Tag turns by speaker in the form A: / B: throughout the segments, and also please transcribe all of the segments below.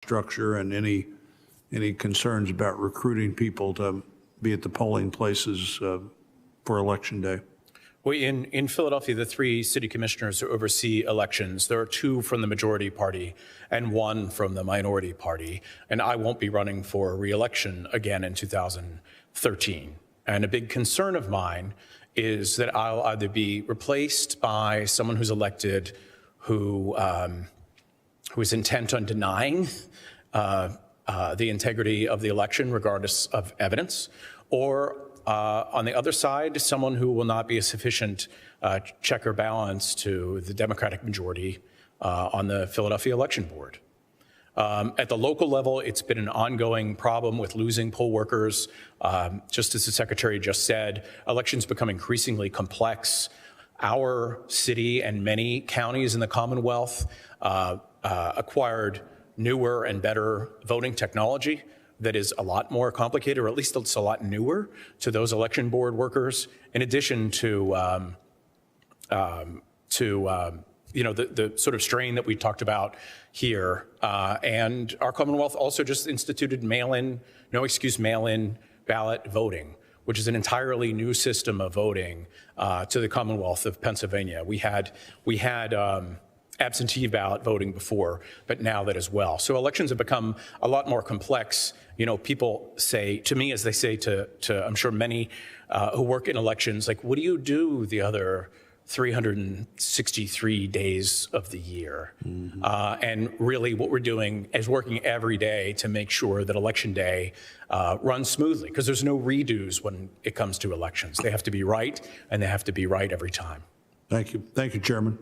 A: structure and any concerns about recruiting people to be at the polling places for Election Day?
B: Well, in Philadelphia, the 3 city commissioners who oversee elections, there are 2 from the majority party and 1 from the minority party. And I won't be running for re-election again in 2013. And a big concern of mine is that I'll either be replaced by someone who's elected who is intent on denying the integrity of the election, regardless of evidence, or on the other side, someone who will not be a sufficient check or balance to the Democratic majority on the Philadelphia Election Board. At the local level, it's been an ongoing problem with losing poll workers. Just as the Secretary just said, elections become increasingly complex. Our city and many counties in the Commonwealth acquired newer and better voting technology that is a lot more complicated, or at least it's a lot newer to those election board workers, in addition to the sort of strain that we talked about here. And our Commonwealth also just instituted mail-in ballot voting, which is an entirely new system of voting to the Commonwealth of Pennsylvania. We had absentee ballot voting before, but now that as well. So elections have become a lot more complex. You know, people say to me, as they say to I'm sure many who work in elections, like, what do you do the other 363 days of the year? Mm-hmm. And really what we're doing is working every day to make sure that Election Day runs smoothly, because there's no redos when it comes to elections. They have to be right, and they have to be right every time.
A: Thank you. Thank you, Chairman.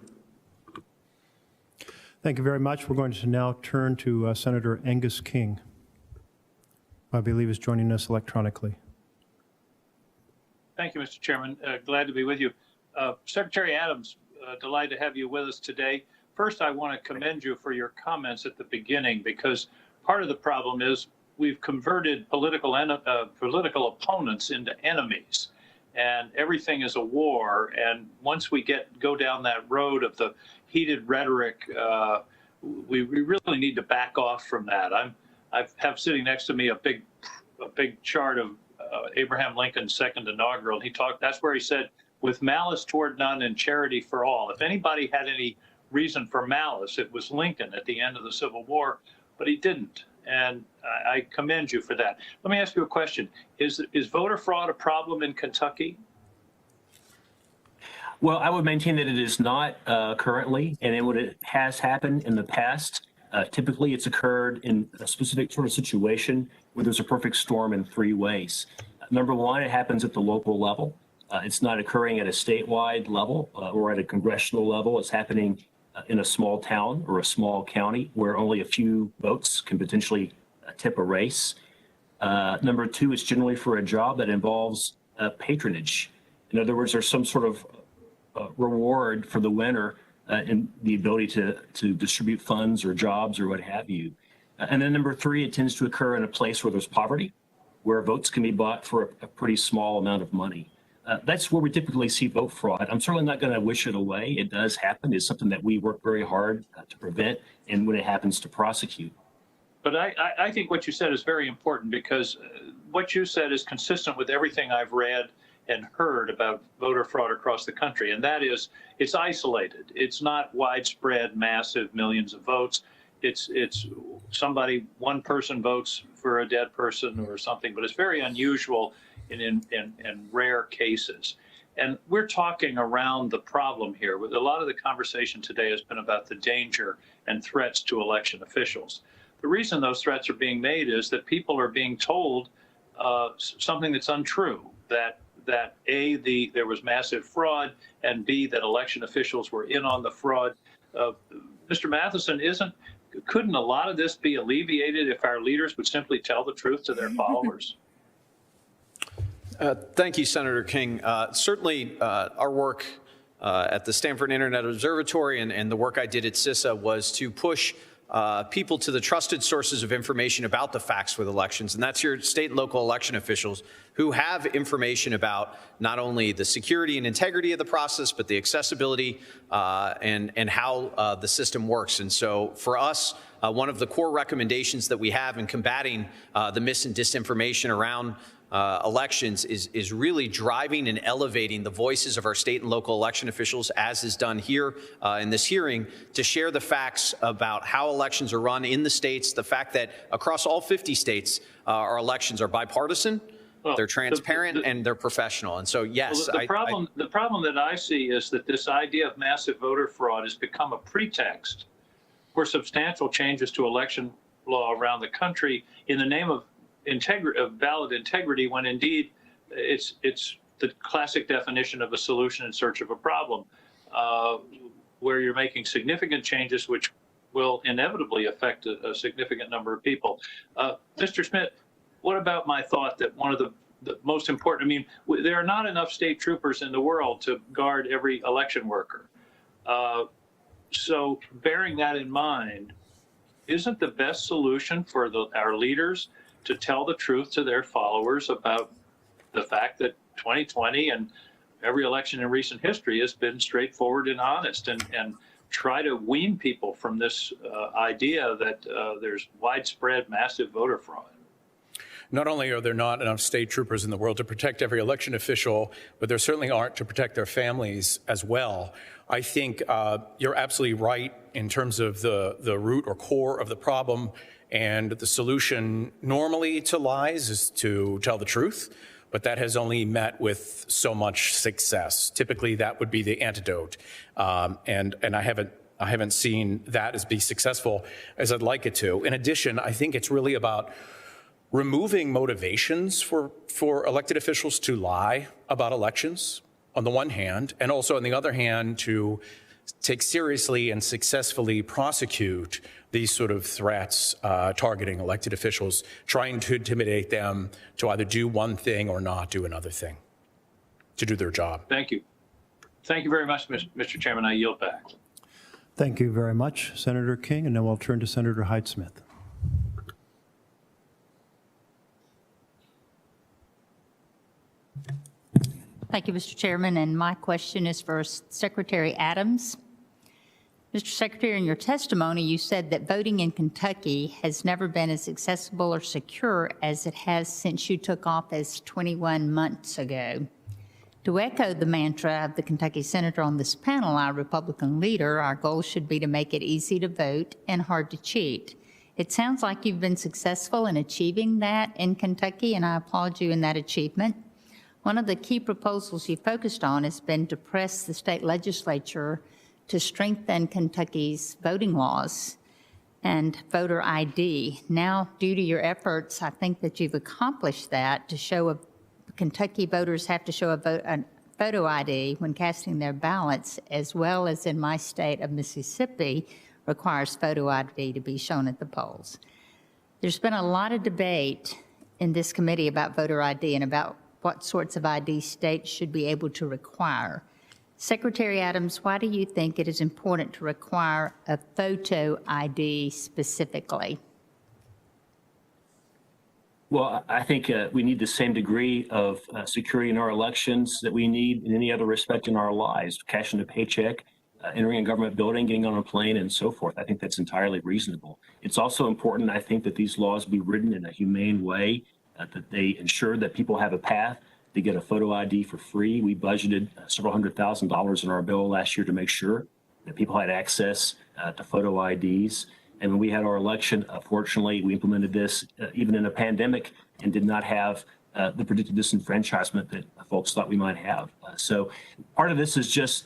C: Thank you very much. We're going to now turn to Senator Angus King, who I believe is joining us electronically.
D: Thank you, Mr. Chairman. Glad to be with you. Secretary Adams, delighted to have you with us today. First, I want to commend you for your comments at the beginning, because part of the problem is we've converted political opponents into enemies, and everything is a war. And once we go down that road of the heated rhetoric, we really need to back off from that. I have sitting next to me a big chart of Abraham Lincoln's second inaugural. That's where he said, "With malice toward none and charity for all." If anybody had any reason for malice, it was Lincoln at the end of the Civil War, but he didn't. And I commend you for that. Let me ask you a question. Is voter fraud a problem in Kentucky?
E: Well, I would maintain that it is not currently, and then when it has happened in the past, typically it's occurred in a specific sort of situation where there's a perfect storm in 3 ways. Number one, it happens at the local level. It's not occurring at a statewide level or at a congressional level. It's happening in a small town or a small county where only a few votes can potentially tip a race. Number two, it's generally for a job that involves patronage. In other words, there's some sort of reward for the winner in the ability to distribute funds or jobs or what have you. And then number three, it tends to occur in a place where there's poverty, where votes can be bought for a pretty small amount of money. That's where we typically see vote fraud. I'm certainly not going to wish it away. It does happen. It's something that we work very hard to prevent, and when it happens, to prosecute.
D: But I think what you said is very important, because what you said is consistent with everything I've read and heard about voter fraud across the country, and that is it's isolated. It's not widespread, massive millions of votes. It's somebody, one person votes for a dead person or something, but it's very unusual in rare cases. And we're talking around the problem here. A lot of the conversation today has been about the danger and threats to election officials. The reason those threats are being made is that people are being told something that's untrue, that A, there was massive fraud, and B, that election officials were in on the fraud. Mr. Matheson, couldn't a lot of this be alleviated if our leaders would simply tell the truth to their followers?
F: Thank you, Senator King. Certainly, our work at the Stanford Internet Observatory and the work I did at CISA was to push people to the trusted sources of information about the facts with elections, and that's your state and local election officials who have information about not only the security and integrity of the process, but the accessibility and how the system works. And so for us, one of the core recommendations that we have in combating the mis and disinformation around elections is really driving and elevating the voices of our state and local election officials, as is done here in this hearing, to share the facts about how elections are run in the states, the fact that across all 50 states, our elections are bipartisan, they're transparent, and they're professional. And so, yes.
D: Well, the problem that I see is that this idea of massive voter fraud has become a pretext for substantial changes to election law around the country in the name of ballot integrity, when indeed it's the classic definition of a solution in search of a problem, where you're making significant changes which will inevitably affect a significant number of people. Mr. Schmidt, what about my thought that one of the most important, I mean, there are not enough state troopers in the world to guard every election worker. So bearing that in mind, isn't the best solution for our leaders to tell the truth to their followers about the fact that 2020 and every election in recent history has been straightforward and honest, and try to wean people from this idea that there's widespread massive voter fraud?
B: Not only are there not enough state troopers in the world to protect every election official, but there certainly aren't to protect their families as well. I think you're absolutely right in terms of the root or core of the problem, and the solution normally to lies is to tell the truth, but that has only met with so much success. Typically, that would be the antidote, and I haven't seen that as be successful as I'd like it to. In addition, I think it's really about removing motivations for elected officials to lie about elections on the one hand, and also on the other hand to take seriously and successfully prosecute these sort of threats targeting elected officials, trying to intimidate them to either do one thing or not do another thing, to do their job.
D: Thank you. Thank you very much, Mr. Chairman. I yield back.
C: Thank you very much, Senator King, and now I'll turn to Senator Hyde-Smith.
G: Thank you, Mr. Chairman, and my question is for Secretary Adams. Mr. Secretary, in your testimony, you said that voting in Kentucky has never been as accessible or secure as it has since you took office 21 months ago. To echo the mantra of the Kentucky senator on this panel, our Republican leader, our goal should be to make it easy to vote and hard to cheat. It sounds like you've been successful in achieving that in Kentucky, and I applaud you in that achievement. One of the key proposals you focused on has been to press the state legislature to strengthen Kentucky's voting laws and voter ID. Now, due to your efforts, I think that you've accomplished that. To show Kentucky voters have to show a photo ID when casting their ballots, as well as in my state of Mississippi, requires photo ID to be shown at the polls. There's been a lot of debate in this committee about voter ID and about what sorts of ID states should be able to require. Secretary Adams, why do you think it is important to require a photo ID specifically?
E: Well, I think we need the same degree of security in our elections that we need in any other respect in our lives, cashing a paycheck, entering a government building, getting on a plane, and so forth. I think that's entirely reasonable. It's also important, I think, that these laws be written in a humane way, that they ensure that people have a path to get a photo ID for free. We budgeted several $100,000 in our bill last year to make sure that people had access to photo IDs. And when we had our election, fortunately, we implemented this even in a pandemic and did not have the predicted disenfranchisement that folks thought we might have. So part of this is just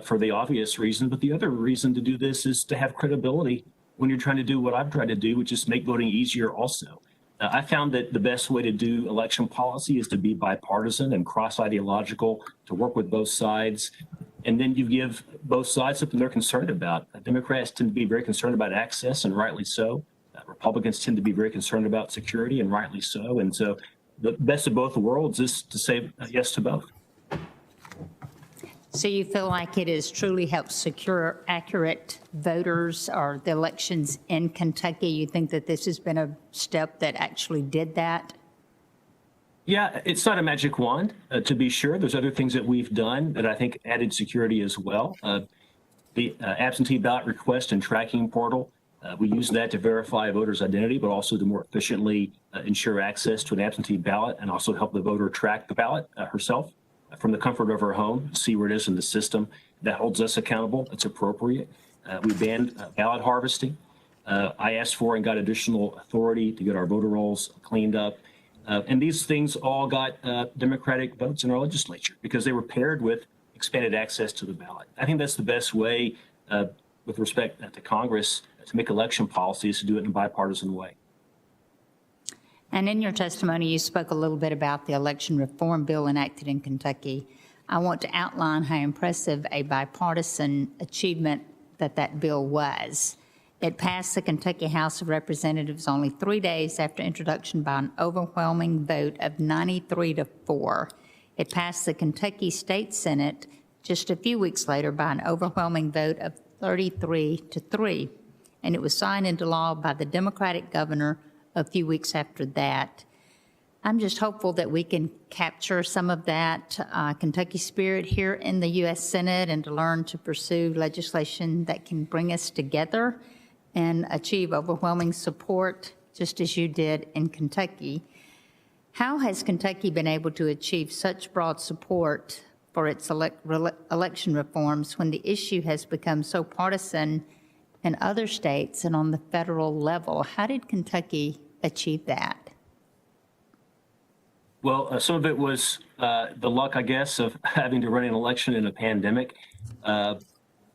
E: for the obvious reason, but the other reason to do this is to have credibility when you're trying to do what I've tried to do, which is make voting easier also. I found that the best way to do election policy is to be bipartisan and cross-ideological, to work with both sides. And then you give both sides something they're concerned about. Democrats tend to be very concerned about access, and rightly so. Republicans tend to be very concerned about security, and rightly so. And so the best of both worlds is to say yes to both.
G: So you feel like it has truly helped secure accurate voters or the elections in Kentucky? You think that this has been a step that actually did that?
E: Yeah, it's not a magic wand, to be sure. There's other things that we've done that I think added security as well. The absentee ballot request and tracking portal We use that to verify a voter's identity, but also to more efficiently ensure access to an absentee ballot and also help the voter track the ballot herself from the comfort of her home, see where it is in the system. That holds us accountable. It's appropriate. We banned ballot harvesting. I asked for and got additional authority to get our voter rolls cleaned up. And these things all got Democratic votes in our legislature because they were paired with expanded access to the ballot. I think that's the best way with respect to Congress to make election policies, to do it in a bipartisan way.
G: And in your testimony, you spoke a little bit about the election reform bill enacted in Kentucky. I want to outline how impressive a bipartisan achievement that bill was. It passed the Kentucky House of Representatives only 3 days after introduction by an overwhelming vote of 93-4. It passed the Kentucky State Senate just a few weeks later by an overwhelming vote of 33-3. And it was signed into law by the Democratic governor a few weeks after that. I'm just hopeful that we can capture some of that Kentucky spirit here in the U.S. Senate and to learn to pursue legislation that can bring us together and achieve overwhelming support, just as you did in Kentucky. How has Kentucky been able to achieve such broad support for its election reforms when the issue has become so partisan in other states and on the federal level? How did Kentucky achieve that?
E: Well, some of it was the luck, I guess, of having to run an election in a pandemic. I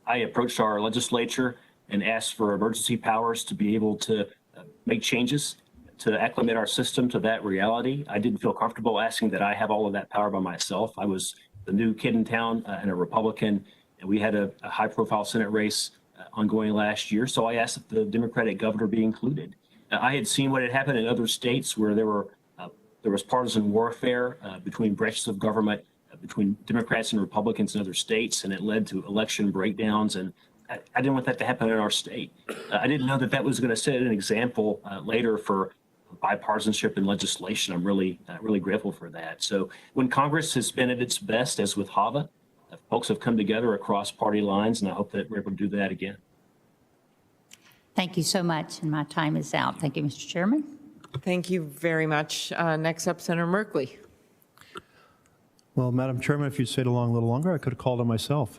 E: approached our legislature and asked for emergency powers to be able to make changes to acclimate our system to that reality. I didn't feel comfortable asking that I have all of that power by myself. I was the new kid in town and a Republican, and we had a high-profile Senate race ongoing last year, so I asked that the Democratic governor be included. I had seen what had happened in other states where there was partisan warfare between branches of government, between Democrats and Republicans in other states, and it led to election breakdowns. And I didn't want that to happen in our state. I didn't know that that was going to set an example later for bipartisanship in legislation. I'm really grateful for that. So when Congress has been at its best, as with HAVA, folks have come together across party lines, and I hope that we're able to do that again.
G: Thank you so much, and my time is out. Thank you, Mr. Chairman.
H: Thank you very much. Next up, Senator Merkley.
C: Well, Madam Chairman, if you'd stayed along a little longer, I could have called on myself.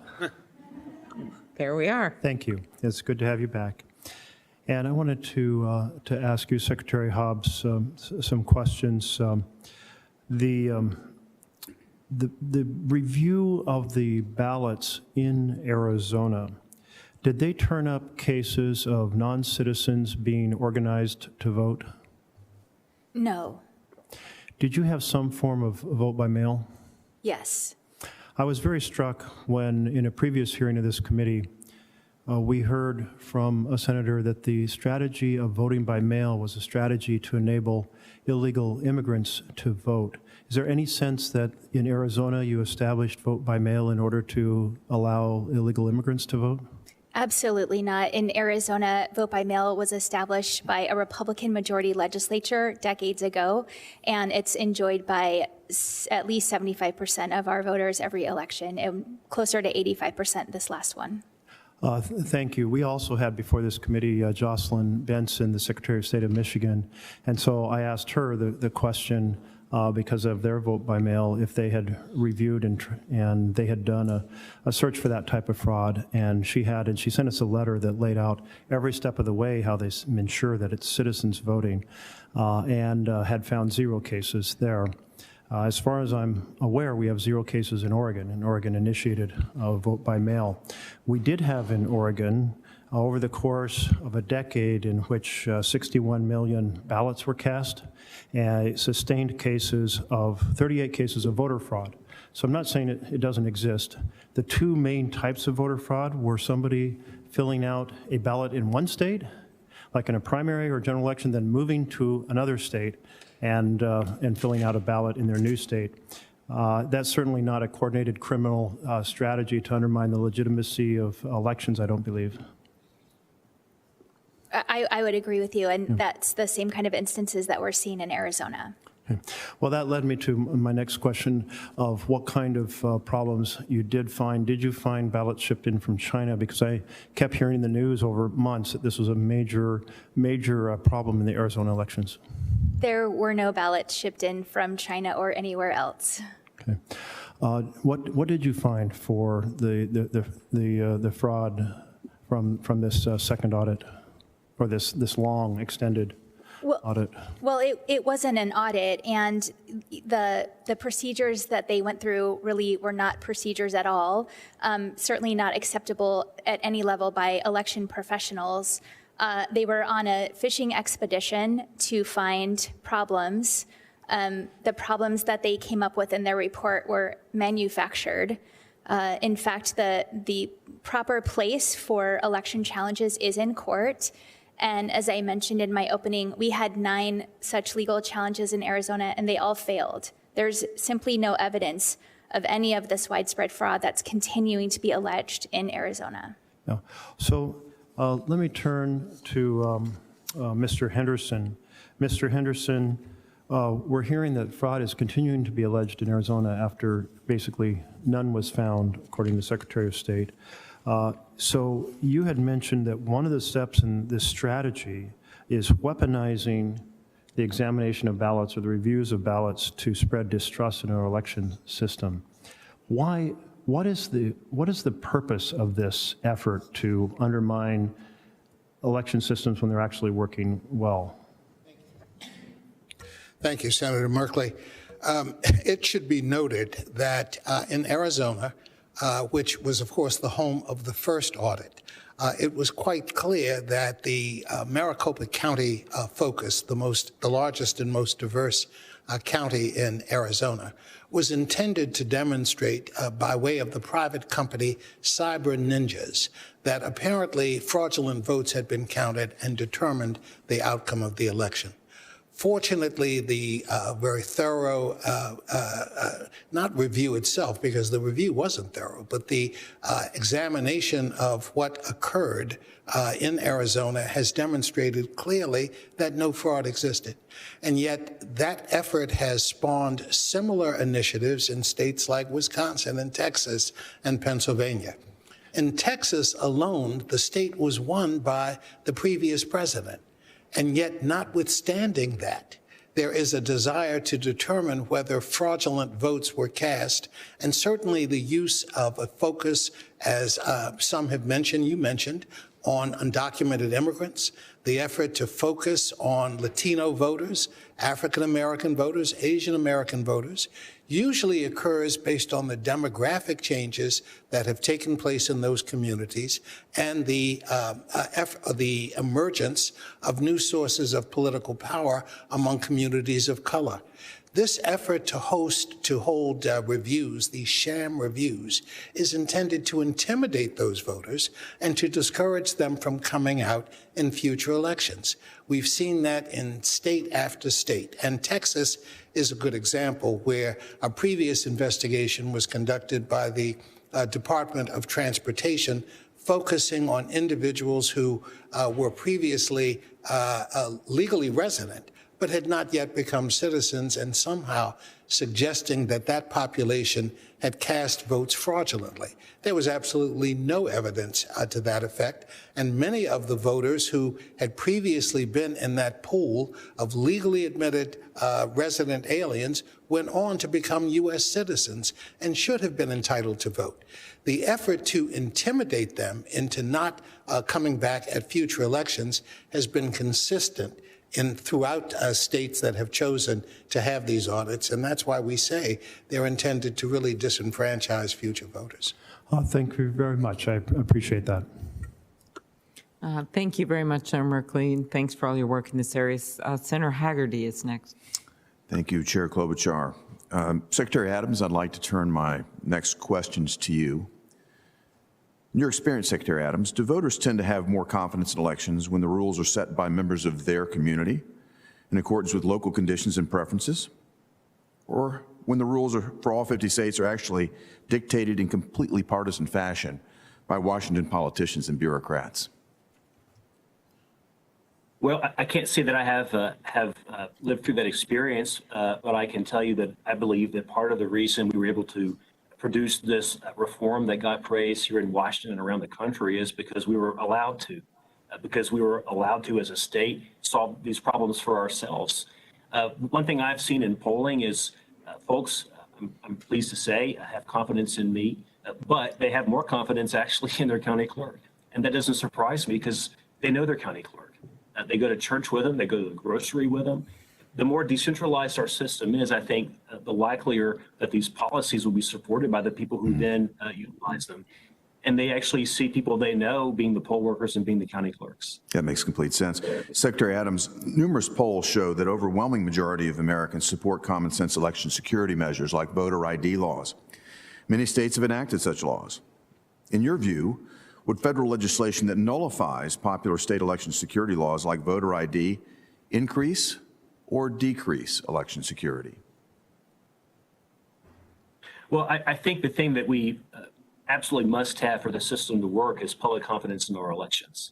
H: There we are.
C: Thank you. It's good to have you back. And I wanted to ask you, Secretary Hobbs, some questions. The review of the ballots in Arizona, did they turn up cases of non-citizens being organized to vote?
I: No.
C: Did you have some form of vote by mail?
I: Yes.
C: I was very struck when, in a previous hearing of this committee, we heard from a senator that the strategy of voting by mail was a strategy to enable illegal immigrants to vote. Is there any sense that in Arizona you established vote by mail in order to allow illegal immigrants to vote?
I: Absolutely not. In Arizona, vote by mail was established by a Republican majority legislature decades ago, and it's enjoyed by at least 75% of our voters every election, and closer to 85% this last one.
C: Thank you. We also had before this committee Jocelyn Benson, the Secretary of State of Michigan, and so I asked her the question because of their vote by mail, if they had reviewed and they had done a search for that type of fraud, and she had, and she sent us a letter that laid out every step of the way how they ensure that it's citizens voting, and had found 0 cases there. As far as I'm aware, we have 0 cases in Oregon, and Oregon initiated a vote by mail. We did have in Oregon, over the course of a decade in which 61 million ballots were cast, and sustained cases of 38 cases of voter fraud. So I'm not saying it doesn't exist. The 2 main types of voter fraud were somebody filling out a ballot in one state, like in a primary or general election, then moving to another state and filling out a ballot in their new state. That's certainly not a coordinated criminal strategy to undermine the legitimacy of elections, I don't believe.
I: I would agree with you, and that's the same kind of instances that we're seeing in Arizona.
C: Well, that led me to my next question of what kind of problems you did find. Did you find ballots shipped in from China? Because I kept hearing in the news over months that this was a major problem in the Arizona elections.
I: There were no ballots shipped in from China or anywhere else.
C: Okay. What did you find for the fraud from this second audit, or this long extended audit?
I: Well, it wasn't an audit, and the procedures that they went through really were not procedures at all, certainly not acceptable at any level by election professionals. They were on a fishing expedition to find problems. The problems that they came up with in their report were manufactured. In fact, the proper place for election challenges is in court. And as I mentioned in my opening, we had 9 such legal challenges in Arizona, and they all failed. There's simply no evidence of any of this widespread fraud that's continuing to be alleged in Arizona.
C: No. So let me turn to Mr. Henderson. Mr. Henderson, we're hearing that fraud is continuing to be alleged in Arizona after basically none was found, according to the Secretary of State. So you had mentioned that one of the steps in this strategy is weaponizing the examination of ballots or the reviews of ballots to spread distrust in our election system. What is the purpose of this effort to undermine election systems when they're actually working well?
J: Thank you, Senator Merkley. It should be noted that in Arizona, which was, of course, the home of the first audit, it was quite clear that the Maricopa County focus, the largest and most diverse county in Arizona, was intended to demonstrate by way of the private company Cyber Ninjas that apparently fraudulent votes had been counted and determined the outcome of the election. Fortunately, the very thorough, not review itself, because the review wasn't thorough, but the examination of what occurred in Arizona has demonstrated clearly that no fraud existed. And yet that effort has spawned similar initiatives in states like Wisconsin and Texas and Pennsylvania. In Texas alone, the state was won by the previous president. And yet, notwithstanding that, there is a desire to determine whether fraudulent votes were cast, and certainly the use of a focus, as some have mentioned, you mentioned, on undocumented immigrants, the effort to focus on Latino voters, African American voters, Asian American voters, usually occurs based on the demographic changes that have taken place in those communities and the emergence of new sources of political power among communities of color. This effort to hold reviews, these sham reviews, is intended to intimidate those voters and to discourage them from coming out in future elections. We've seen that in state after state, and Texas is a good example where a previous investigation was conducted by the Department of Transportation, focusing on individuals who were previously legally resident but had not yet become citizens, and somehow suggesting that that population had cast votes fraudulently. There was absolutely no evidence to that effect, and many of the voters who had previously been in that pool of legally admitted resident aliens went on to become U.S. citizens and should have been entitled to vote. The effort to intimidate them into not coming back at future elections has been consistent throughout states that have chosen to have these audits, and that's why we say they're intended to really disenfranchise future voters.
C: Thank you very much. I appreciate that.
H: Thank you very much, Senator Merkley, and thanks for all your work in this area. Senator Haggerty is next.
K: Thank you, Chair Klobuchar. Secretary Adams, I'd like to turn my next questions to you. In your experience, Secretary Adams, do voters tend to have more confidence in elections when the rules are set by members of their community in accordance with local conditions and preferences, or when the rules for all 50 states are actually dictated in completely partisan fashion by Washington politicians and bureaucrats?
E: Well, I can't say that I have lived through that experience, but I can tell you that I believe that part of the reason we were able to produce this reform that got praised here in Washington and around the country is because we were allowed to, as a state, solve these problems for ourselves. One thing I've seen in polling is folks, I'm pleased to say, have confidence in me, but they have more confidence actually in their county clerk. And that doesn't surprise me because they know their county clerk. They go to church with them. They go to the grocery with them. The more decentralized our system is, I think, the likelier that these policies will be supported by the people who then utilize them. And they actually see people they know being the poll workers and being the county clerks.
K: That makes complete sense. Secretary Adams, numerous polls show that overwhelming majority of Americans support common sense election security measures like voter ID laws. Many states have enacted such laws. In your view, would federal legislation that nullifies popular state election security laws like voter ID increase or decrease election security?
E: Well, I think the thing that we absolutely must have for the system to work is public confidence in our elections.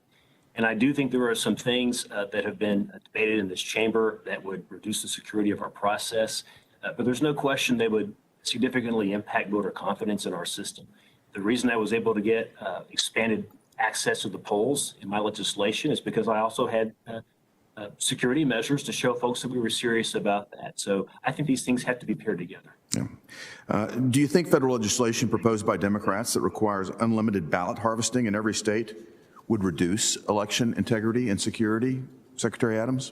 E: And I do think there are some things that have been debated in this chamber that would reduce the security of our process, but there's no question they would significantly impact voter confidence in our system. The reason I was able to get expanded access to the polls in my legislation is because I also had security measures to show folks that we were serious about that. So I think these things have to be paired together.
K: Yeah. Do you think federal legislation proposed by Democrats that requires unlimited ballot harvesting in every state would reduce election integrity and security, Secretary Adams?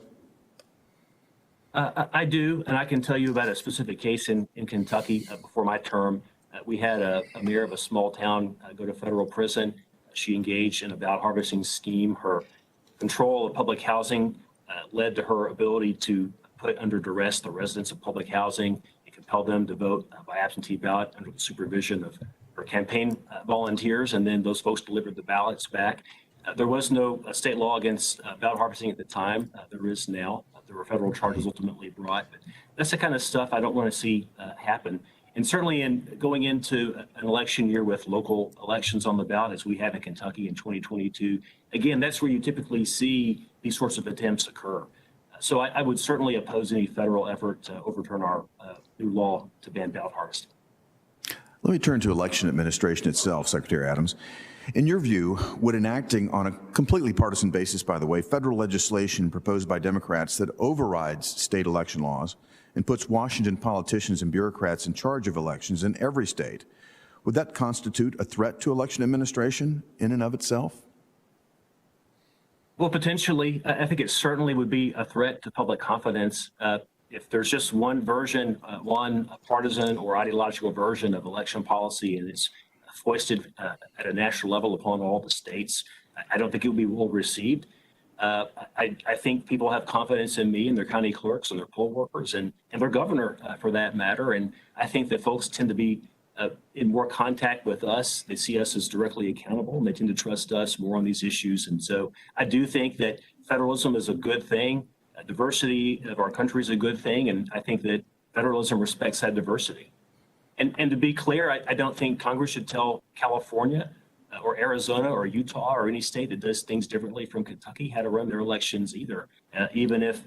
E: I do, and I can tell you about a specific case in Kentucky before my term. We had a mayor of a small town go to federal prison. She engaged in a ballot harvesting scheme. Her control of public housing led to her ability to put under duress the residents of public housing and compel them to vote by absentee ballot under the supervision of her campaign volunteers, and then those folks delivered the ballots back. There was no state law against ballot harvesting at the time. There is now. There were federal charges ultimately brought, but that's the kind of stuff I don't want to see happen. And certainly in going into an election year with local elections on the ballot, as we have in Kentucky in 2022, again, that's where you typically see these sorts of attempts occur. So I would certainly oppose any federal effort to overturn our new law to ban ballot harvesting.
K: Let me turn to election administration itself, Secretary Adams. In your view, would enacting on a completely partisan basis, by the way, federal legislation proposed by Democrats that overrides state election laws and puts Washington politicians and bureaucrats in charge of elections in every state, would that constitute a threat to election administration in and of itself?
E: Well, potentially. I think it certainly would be a threat to public confidence. If there's just one version, one partisan or ideological version of election policy, and it's foisted at a national level upon all the states, I don't think it will be well received. I think people have confidence in me and their county clerks and their poll workers and their governor for that matter. And I think that folks tend to be in more contact with us. They see us as directly accountable and they tend to trust us more on these issues. And so I do think that federalism is a good thing. Diversity of our country is a good thing. And I think that federalism respects that diversity. And to be clear, I don't think Congress should tell California or Arizona or Utah or any state that does things differently from Kentucky how to run their elections either, even if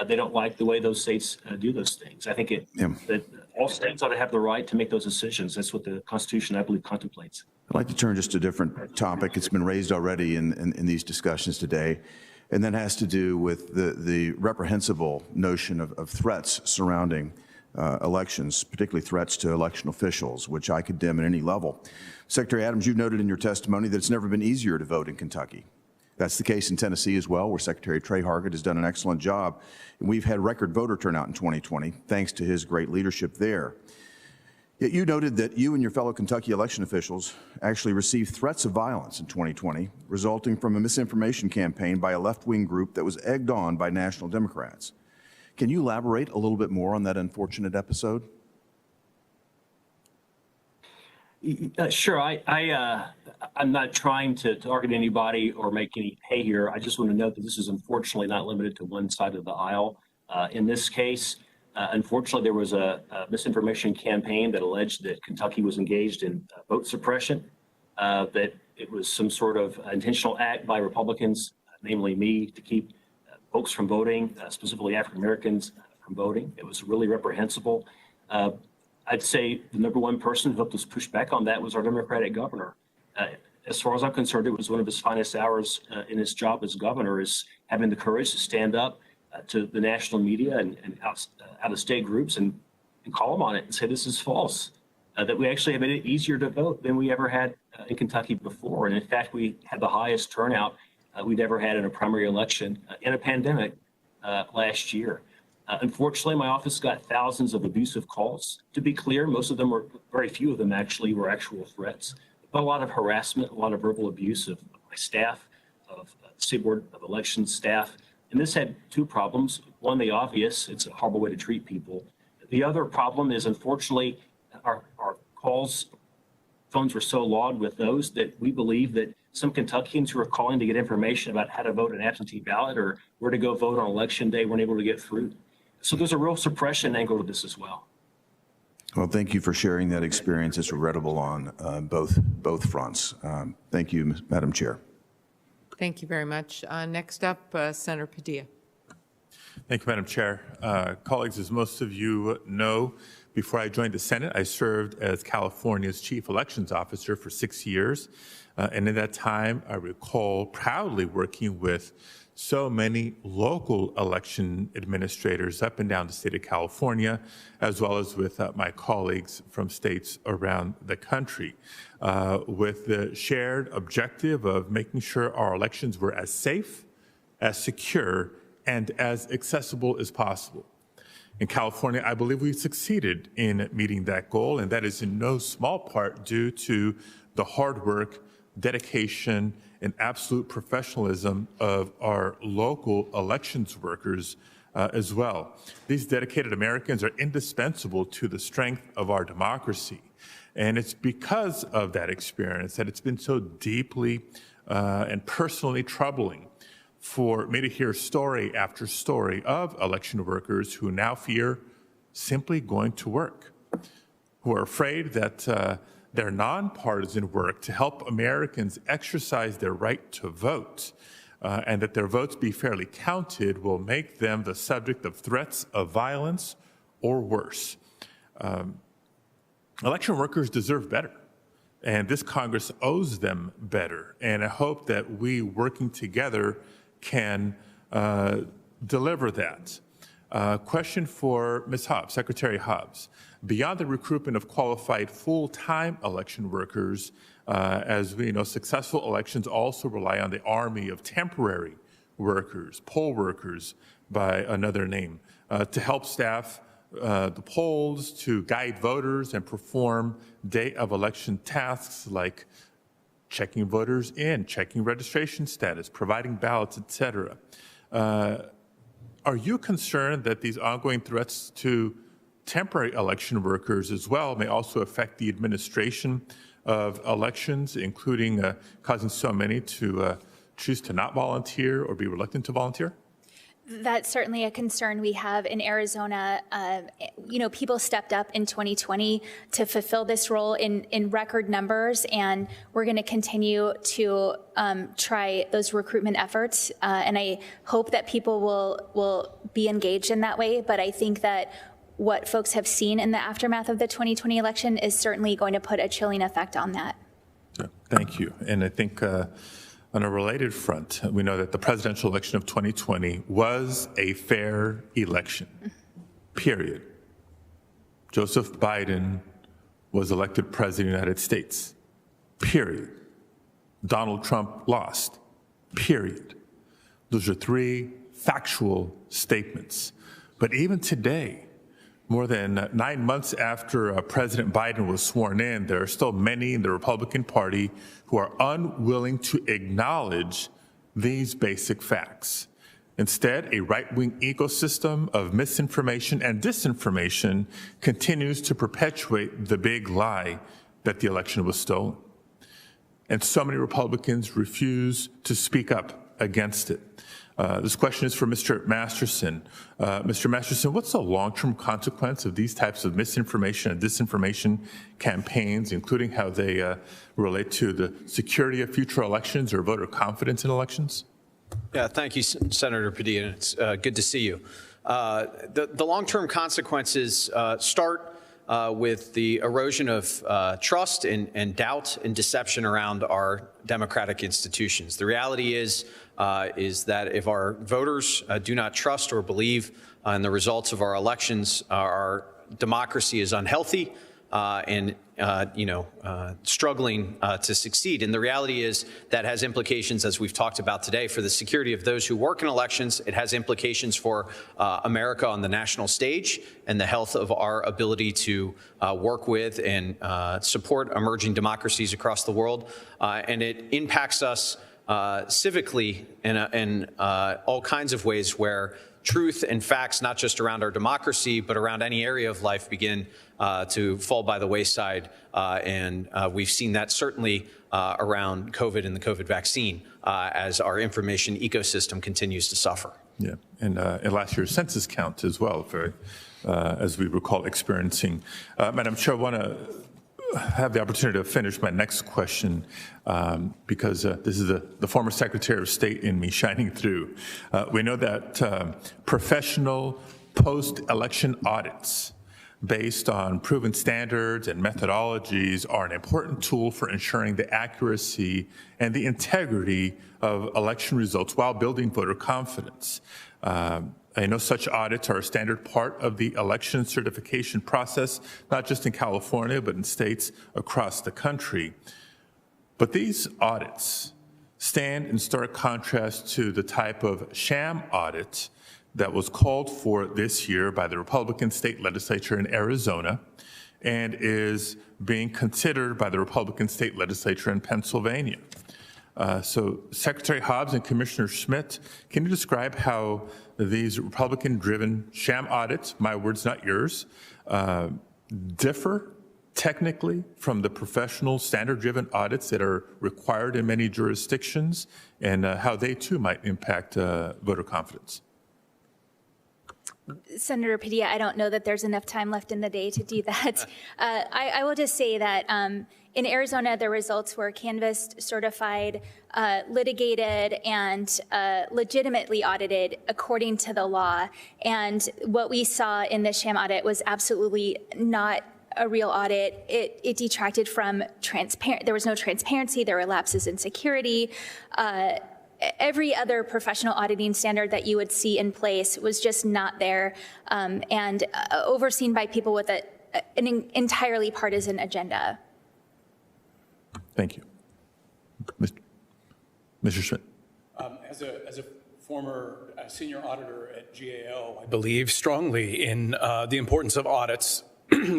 E: they don't like the way those states do those things. I think that all states ought to have the right to make those decisions. That's what the Constitution, I believe, contemplates.
K: I'd like to turn just to a different topic. It's been raised already in these discussions today, and that has to do with the reprehensible notion of threats surrounding elections, particularly threats to election officials, which I condemn at any level. Secretary Adams, you've noted in your testimony that it's never been easier to vote in Kentucky. That's the case in Tennessee as well, where Secretary Trey Hargett has done an excellent job. And we've had record voter turnout in 2020, thanks to his great leadership there. Yet you noted that you and your fellow Kentucky election officials actually received threats of violence in 2020, resulting from a misinformation campaign by a left-wing group that was egged on by national Democrats. Can you elaborate a little bit more on that unfortunate episode?
E: Sure. I'm not trying to target anybody or make any hay here. I just want to note that this is unfortunately not limited to one side of the aisle. In this case, unfortunately, there was a misinformation campaign that alleged that Kentucky was engaged in vote suppression, that it was some sort of intentional act by Republicans, namely me, to keep folks from voting, specifically African Americans from voting. It was really reprehensible. I'd say the number one person who helped us push back on that was our Democratic governor. As far as I'm concerned, it was one of his finest hours in his job as governor, is having the courage to stand up to the national media and out-of-state groups and call them on it and say this is false, that we actually have made it easier to vote than we ever had in Kentucky before. And in fact, we had the highest turnout we'd ever had in a primary election in a pandemic last year. Unfortunately, my office got thousands of abusive calls. To be clear, most of them were, very few of them actually were actual threats, but a lot of harassment, a lot of verbal abuse of my staff, of the State Board of Elections staff. And this had two problems. One, the obvious, it's a horrible way to treat people. The other problem is, unfortunately, our phones were so logged with those that we believe that some Kentuckians who are calling to get information about how to vote an absentee ballot or where to go vote on election day weren't able to get through. So there's a real suppression angle to this as well.
K: Well, thank you for sharing that experience. It's regrettable on both fronts. Thank you, Madam Chair.
H: Thank you very much. Next up, Senator Padilla.
L: Thank you, Madam Chair. Colleagues, as most of you know, before I joined the Senate, I served as California's Chief Elections Officer for 6 years. And in that time, I recall proudly working with so many local election administrators up and down the state of California, as well as with my colleagues from states around the country, with the shared objective of making sure our elections were as safe, as secure, and as accessible as possible. In California, I believe we succeeded in meeting that goal, and that is in no small part due to the hard work, dedication, and absolute professionalism of our local elections workers as well. These dedicated Americans are indispensable to the strength of our democracy. And it's because of that experience that it's been so deeply and personally troubling for me to hear story after story of election workers who now fear simply going to work, who are afraid that their nonpartisan work to help Americans exercise their right to vote and that their votes be fairly counted will make them the subject of threats of violence or worse. Election workers deserve better, and this Congress owes them better. And I hope that we, working together, can deliver that. Question for Ms. Hobbs, Secretary Hobbs. Beyond the recruitment of qualified full-time election workers, as we know, successful elections also rely on the army of temporary workers, poll workers by another name, to help staff the polls, to guide voters and perform day of election tasks like checking voters in, checking registration status, providing ballots, et cetera. Are you concerned that these ongoing threats to temporary election workers as well may also affect the administration of elections, including causing so many to choose to not volunteer or be reluctant to volunteer?
I: That's certainly a concern we have in Arizona. People stepped up in 2020 to fulfill this role in record numbers, and we're going to continue to try those recruitment efforts. And I hope that people will be engaged in that way. But I think that what folks have seen in the aftermath of the 2020 election is certainly going to put a chilling effect on that.
L: Thank you. And I think on a related front, we know that the presidential election of 2020 was a fair election, period. Joseph Biden was elected president of the United States, period. Donald Trump lost, period. Those are three factual statements. But even today, more than 9 months after President Biden was sworn in, there are still many in the Republican Party who are unwilling to acknowledge these basic facts. Instead, a right-wing ecosystem of misinformation and disinformation continues to perpetuate the big lie that the election was stolen. And so many Republicans refuse to speak up against it. This question is for Mr. Masterson. Mr. Masterson, what's the long-term consequence of these types of misinformation and disinformation campaigns, including how they relate to the security of future elections or voter confidence in elections?
F: Yeah, thank you, Senator Padilla. It's good to see you. The long-term consequences start with the erosion of trust and doubt and deception around our democratic institutions. The reality is that if our voters do not trust or believe in the results of our elections, our democracy is unhealthy and struggling to succeed. And the reality is that has implications, as we've talked about today, for the security of those who work in elections. It has implications for America on the national stage and the health of our ability to work with and support emerging democracies across the world. And it impacts us civically in all kinds of ways where truth and facts, not just around our democracy, but around any area of life, begin to fall by the wayside. And we've seen that certainly around COVID and the COVID vaccine as our information ecosystem continues to suffer.
L: Yeah, and last year's census count as well, as we recall experiencing. Madam Chair, I want to have the opportunity to finish my next question because this is the former Secretary of State in me shining through. We know that professional post-election audits based on proven standards and methodologies are an important tool for ensuring the accuracy and the integrity of election results while building voter confidence. I know such audits are a standard part of the election certification process, not just in California, but in states across the country. But these audits stand in stark contrast to the type of sham audit that was called for this year by the Republican state legislature in Arizona and is being considered by the Republican state legislature in Pennsylvania. So Secretary Hobbs and Commissioner Schmidt, can you describe how these Republican-driven sham audits, my words, not yours, differ technically from the professional standard-driven audits that are required in many jurisdictions, and how they too might impact voter confidence?
I: Senator Padilla, I don't know that there's enough time left in the day to do that. I will just say that in Arizona, the results were canvassed, certified, litigated, and legitimately audited according to the law. And what we saw in the sham audit was absolutely not a real audit. It detracted from transparent. There was no transparency. There were lapses in security. Every other professional auditing standard that you would see in place was just not there, and overseen by people with an entirely partisan agenda.
L: Thank you. Mr. Schmidt.
B: As a former senior auditor at GAO, I believe strongly in the importance of audits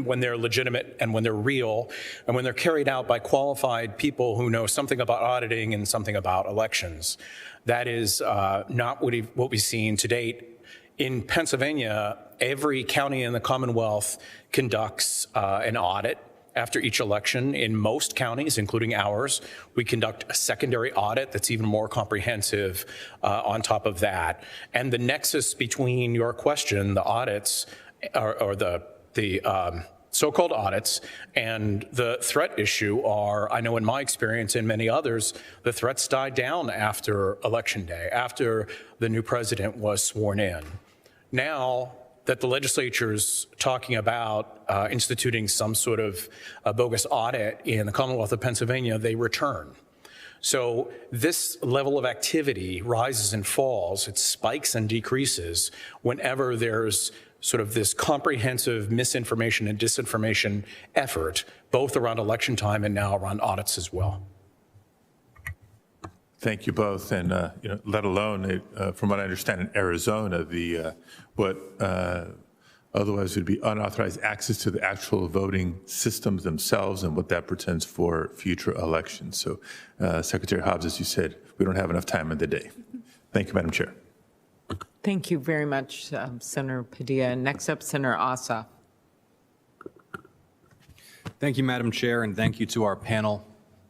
B: when they're legitimate and when they're real and when they're carried out by qualified people who know something about auditing and something about elections. That is not what we've seen to date. In Pennsylvania, every county in the Commonwealth conducts an audit after each election. In most counties, including ours, we conduct a secondary audit that's even more comprehensive on top of that. And the nexus between your question, the audits, or the so-called audits, and the threat issue are, I know in my experience and many others, the threats died down after Election Day, after the new president was sworn in. Now that the legislature's talking about instituting some sort of bogus audit in the Commonwealth of Pennsylvania, they return. So this level of activity rises and falls, it spikes and decreases whenever there's sort of this comprehensive misinformation and disinformation effort, both around election time and now around audits as well.
L: Thank you both, and let alone, from what I understand, in Arizona, what otherwise would be unauthorized access to the actual voting systems themselves, and what that portends for future elections. So, Secretary Hobbs, as you said, we don't have enough time in the day. Thank you, Madam Chair.
H: Thank you very much, Senator Padilla. Next up, Senator Ossoff.
M: Thank you, Madam Chair, and thank you to our panel.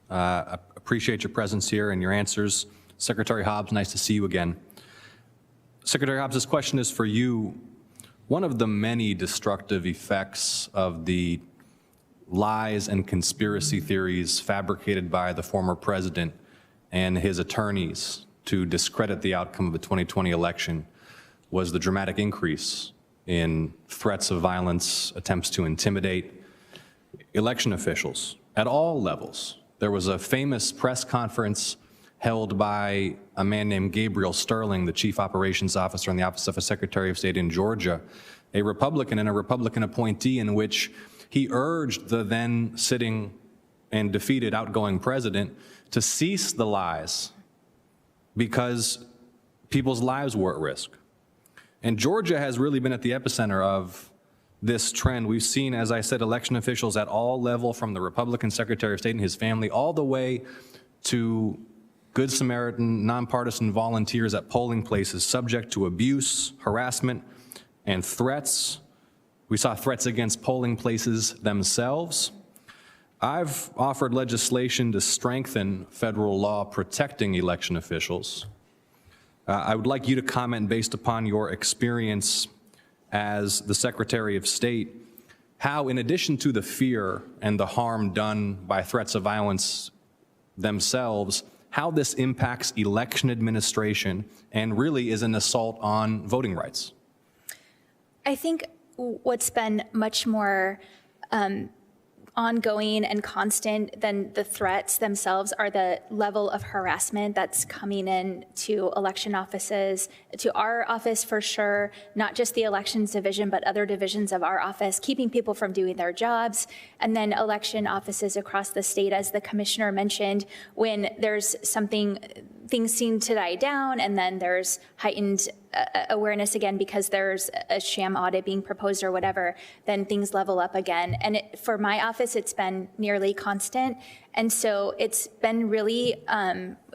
M: I appreciate your presence here and your answers. Secretary Hobbs, nice to see you again. Secretary Hobbs, this question is for you. One of the many destructive effects of the lies and conspiracy theories fabricated by the former president and his attorneys to discredit the outcome of the 2020 election was the dramatic increase in threats of violence, attempts to intimidate election officials at all levels. There was a famous press conference held by a man named Gabriel Sterling, the chief operations officer in the Office of a Secretary of State in Georgia, a Republican and a Republican appointee, in which he urged the then sitting and defeated outgoing president to cease the lies because people's lives were at risk. And Georgia has really been at the epicenter of this trend. We've seen, as I said, election officials at all levels, from the Republican Secretary of State and his family all the way to Good Samaritan, nonpartisan volunteers at polling places, subject to abuse, harassment, and threats. We saw threats against polling places themselves. I've offered legislation to strengthen federal law protecting election officials. I would like you to comment, based upon your experience as the Secretary of State, how, in addition to the fear and the harm done by threats of violence themselves, how this impacts election administration and really is an assault on voting rights.
I: I think what's been much more ongoing and constant than the threats themselves are the level of harassment that's coming in to election offices, to our office for sure, not just the elections division, but other divisions of our office, keeping people from doing their jobs, and then election offices across the state, as the commissioner mentioned, when there's something, things seem to die down, and then there's heightened awareness again because there's a sham audit being proposed or whatever, then things level up again. And for my office, it's been nearly constant. And so it's been really,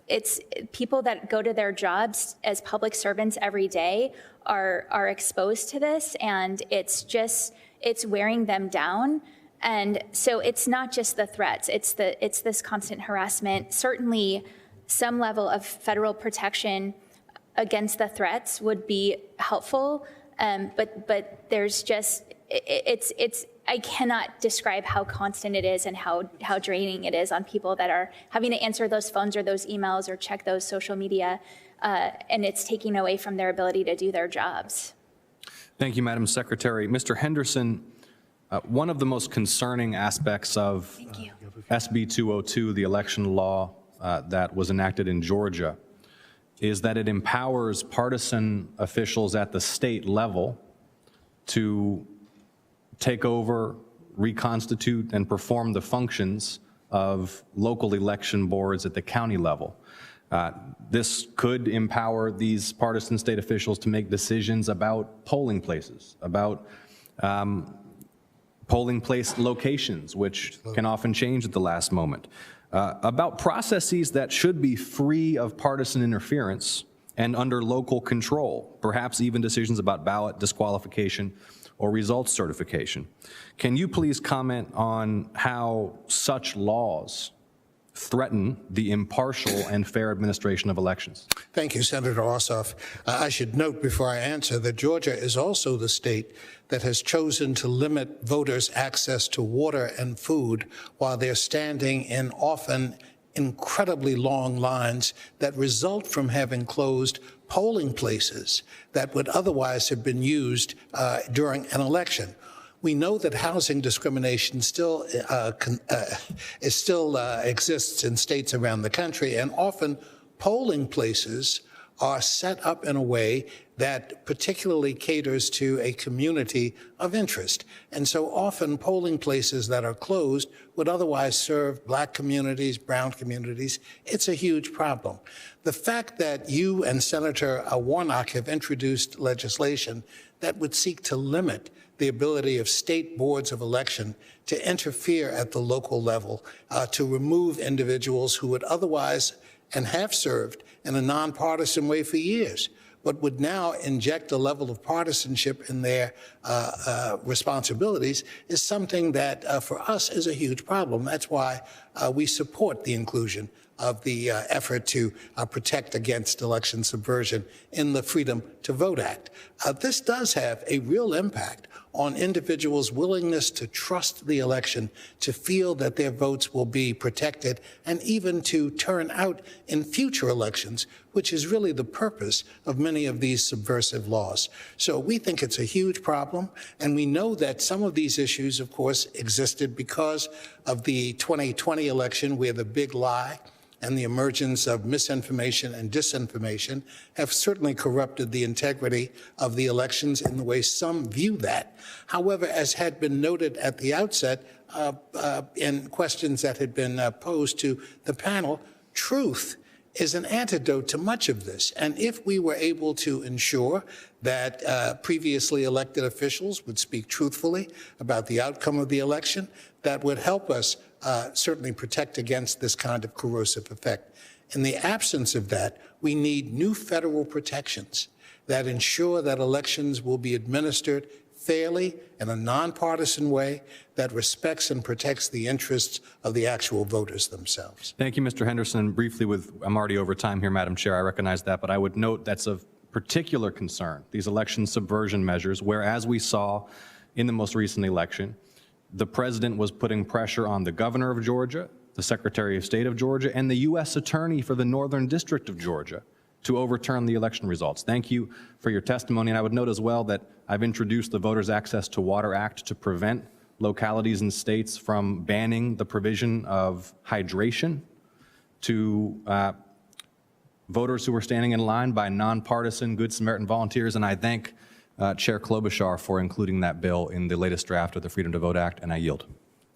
I: it's people that go to their jobs as public servants every day are exposed to this, and it's wearing them down. And so it's not just the threats, it's this constant harassment. Certainly some level of federal protection against the threats would be helpful, but there's just, I cannot describe how constant it is and how draining it is on people that are having to answer those phones or those emails or check those social media, and it's taking away from their ability to do their jobs.
M: Thank you, Madam Secretary. Mr. Henderson, one of the most concerning aspects of SB 202, the election law that was enacted in Georgia, is that it empowers partisan officials at the state level to take over, reconstitute, and perform the functions of local election boards at the county level. This could empower these partisan state officials to make decisions about polling places, about polling place locations, which can often change at the last moment, about processes that should be free of partisan interference and under local control, perhaps even decisions about ballot disqualification or results certification. Can you please comment on how such laws threaten the impartial and fair administration of elections?
J: Thank you, Senator Ossoff. I should note before I answer that Georgia is also the state that has chosen to limit voters' access to water and food while they're standing in often incredibly long lines that result from having closed polling places that would otherwise have been used during an election. We know that housing discrimination still exists in states around the country, and often polling places are set up in a way that particularly caters to a community of interest. And so often polling places that are closed would otherwise serve black communities, brown communities. It's a huge problem. The fact that you and Senator Warnock have introduced legislation that would seek to limit the ability of state boards of election to interfere at the local level, to remove individuals who would otherwise and have served in a nonpartisan way for years, but would now inject a level of partisanship in their responsibilities, is something that for us is a huge problem. That's why we support the inclusion of the effort to protect against election subversion in the Freedom to Vote Act. This does have a real impact on individuals' willingness to trust the election, to feel that their votes will be protected, and even to turn out in future elections, which is really the purpose of many of these subversive laws. So we think it's a huge problem, and we know that some of these issues, of course, existed because of the 2020 election, where the big lie and the emergence of misinformation and disinformation have certainly corrupted the integrity of the elections in the way some view that. However, as had been noted at the outset in questions that had been posed to the panel, truth is an antidote to much of this. And if we were able to ensure that previously elected officials would speak truthfully about the outcome of the election, that would help us certainly protect against this kind of corrosive effect. In the absence of that, we need new federal protections that ensure that elections will be administered fairly in a nonpartisan way that respects and protects the interests of the actual voters themselves.
M: Thank you, Mr. Henderson. Briefly, I'm already over time here, Madam Chair, I recognize that, but I would note that's of particular concern, these election subversion measures, where, as we saw in the most recent election, the president was putting pressure on the governor of Georgia, the Secretary of State of Georgia, and the U.S. Attorney for the Northern District of Georgia to overturn the election results. Thank you for your testimony. And I would note as well that I've introduced the Voters Access to Water Act to prevent localities and states from banning the provision of hydration to voters who were standing in line by nonpartisan Good Samaritan volunteers. And I thank Chair Klobuchar for including that bill in the latest draft of the Freedom to Vote Act, and I yield.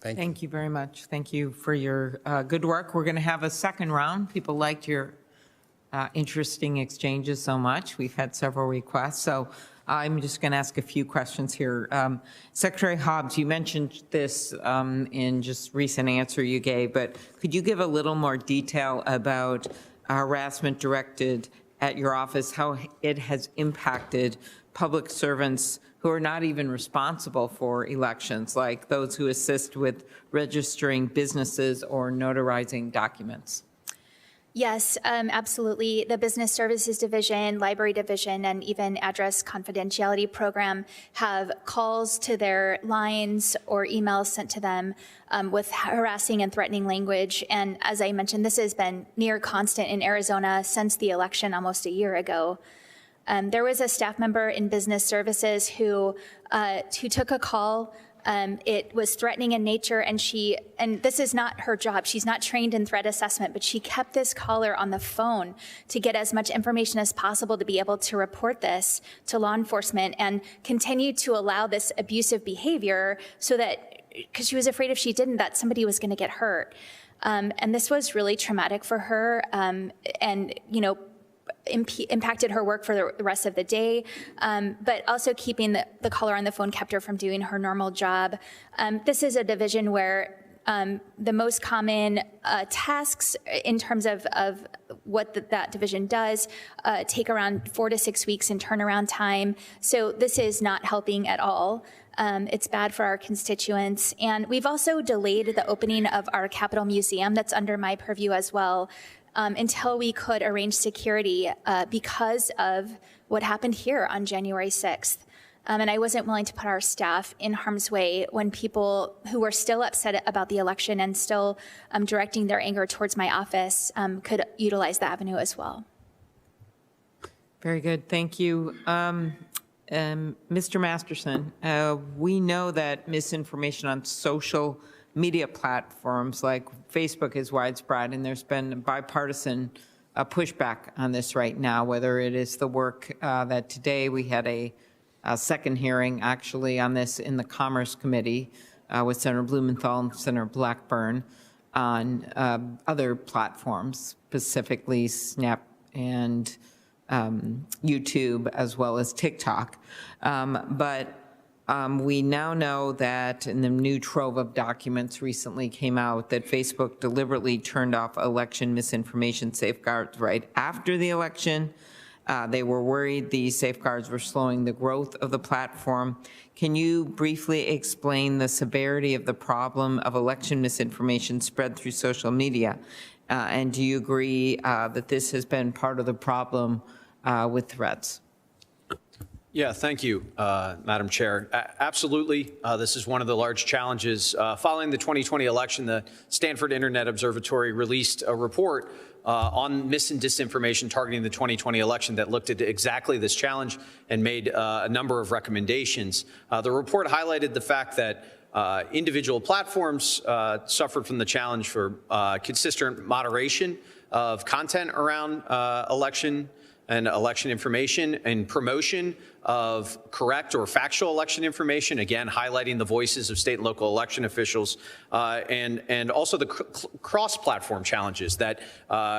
H: Thank you very much. Thank you for your good work. We're going to have a second round. People liked your interesting exchanges so much. We've had several requests, so I'm just going to ask a few questions here. Secretary Hobbs, you mentioned this in just recent answer you gave, but could you give a little more detail about harassment directed at your office, how it has impacted public servants who are not even responsible for elections, like those who assist with registering businesses or notarizing documents?
I: Yes, absolutely. The Business Services Division, Library Division, and even Address Confidentiality Program have calls to their lines or emails sent to them with harassing and threatening language. And as I mentioned, this has been near constant in Arizona since the election almost a year ago. There was a staff member in Business Services who took a call. It was threatening in nature, and this is not her job. She's not trained in threat assessment, but she kept this caller on the phone to get as much information as possible to be able to report this to law enforcement, and continued to allow this abusive behavior so that, because she was afraid if she didn't, that somebody was going to get hurt. And this was really traumatic for her, and, impacted her work for the rest of the day, but also keeping the caller on the phone kept her from doing her normal job. This is a division where the most common tasks in terms of what that division does take around 4 to 6 weeks in turnaround time. So this is not helping at all. It's bad for our constituents. And we've also delayed the opening of our Capitol Museum, that's under my purview as well, until we could arrange security because of what happened here on January 6th. And I wasn't willing to put our staff in harm's way when people who were still upset about the election and still directing their anger towards my office could utilize the avenue as well.
H: Very good. Thank you. Mr. Masterson, we know that misinformation on social media platforms like Facebook is widespread, and there's been bipartisan pushback on this right now, whether it is the work that today we had a second hearing actually on this in the Commerce Committee with Senator Blumenthal and Senator Blackburn on other platforms, specifically Snap and YouTube, as well as TikTok. We now know that in the new trove of documents recently came out that Facebook deliberately turned off election misinformation safeguards right after the election. They were worried these safeguards were slowing the growth of the platform. Can you briefly explain the severity of the problem of election misinformation spread through social media? And do you agree that this has been part of the problem with threats?
F: Yeah, thank you, Madam Chair. Absolutely. This is one of the large challenges. Following the 2020 election, the Stanford Internet Observatory released a report on mis and disinformation targeting the 2020 election that looked at exactly this challenge and made a number of recommendations. The report highlighted the fact that individual platforms suffered from the challenge for consistent moderation of content around election and election information and promotion of correct or factual election information, again, highlighting the voices of state and local election officials, and also the cross-platform challenges that,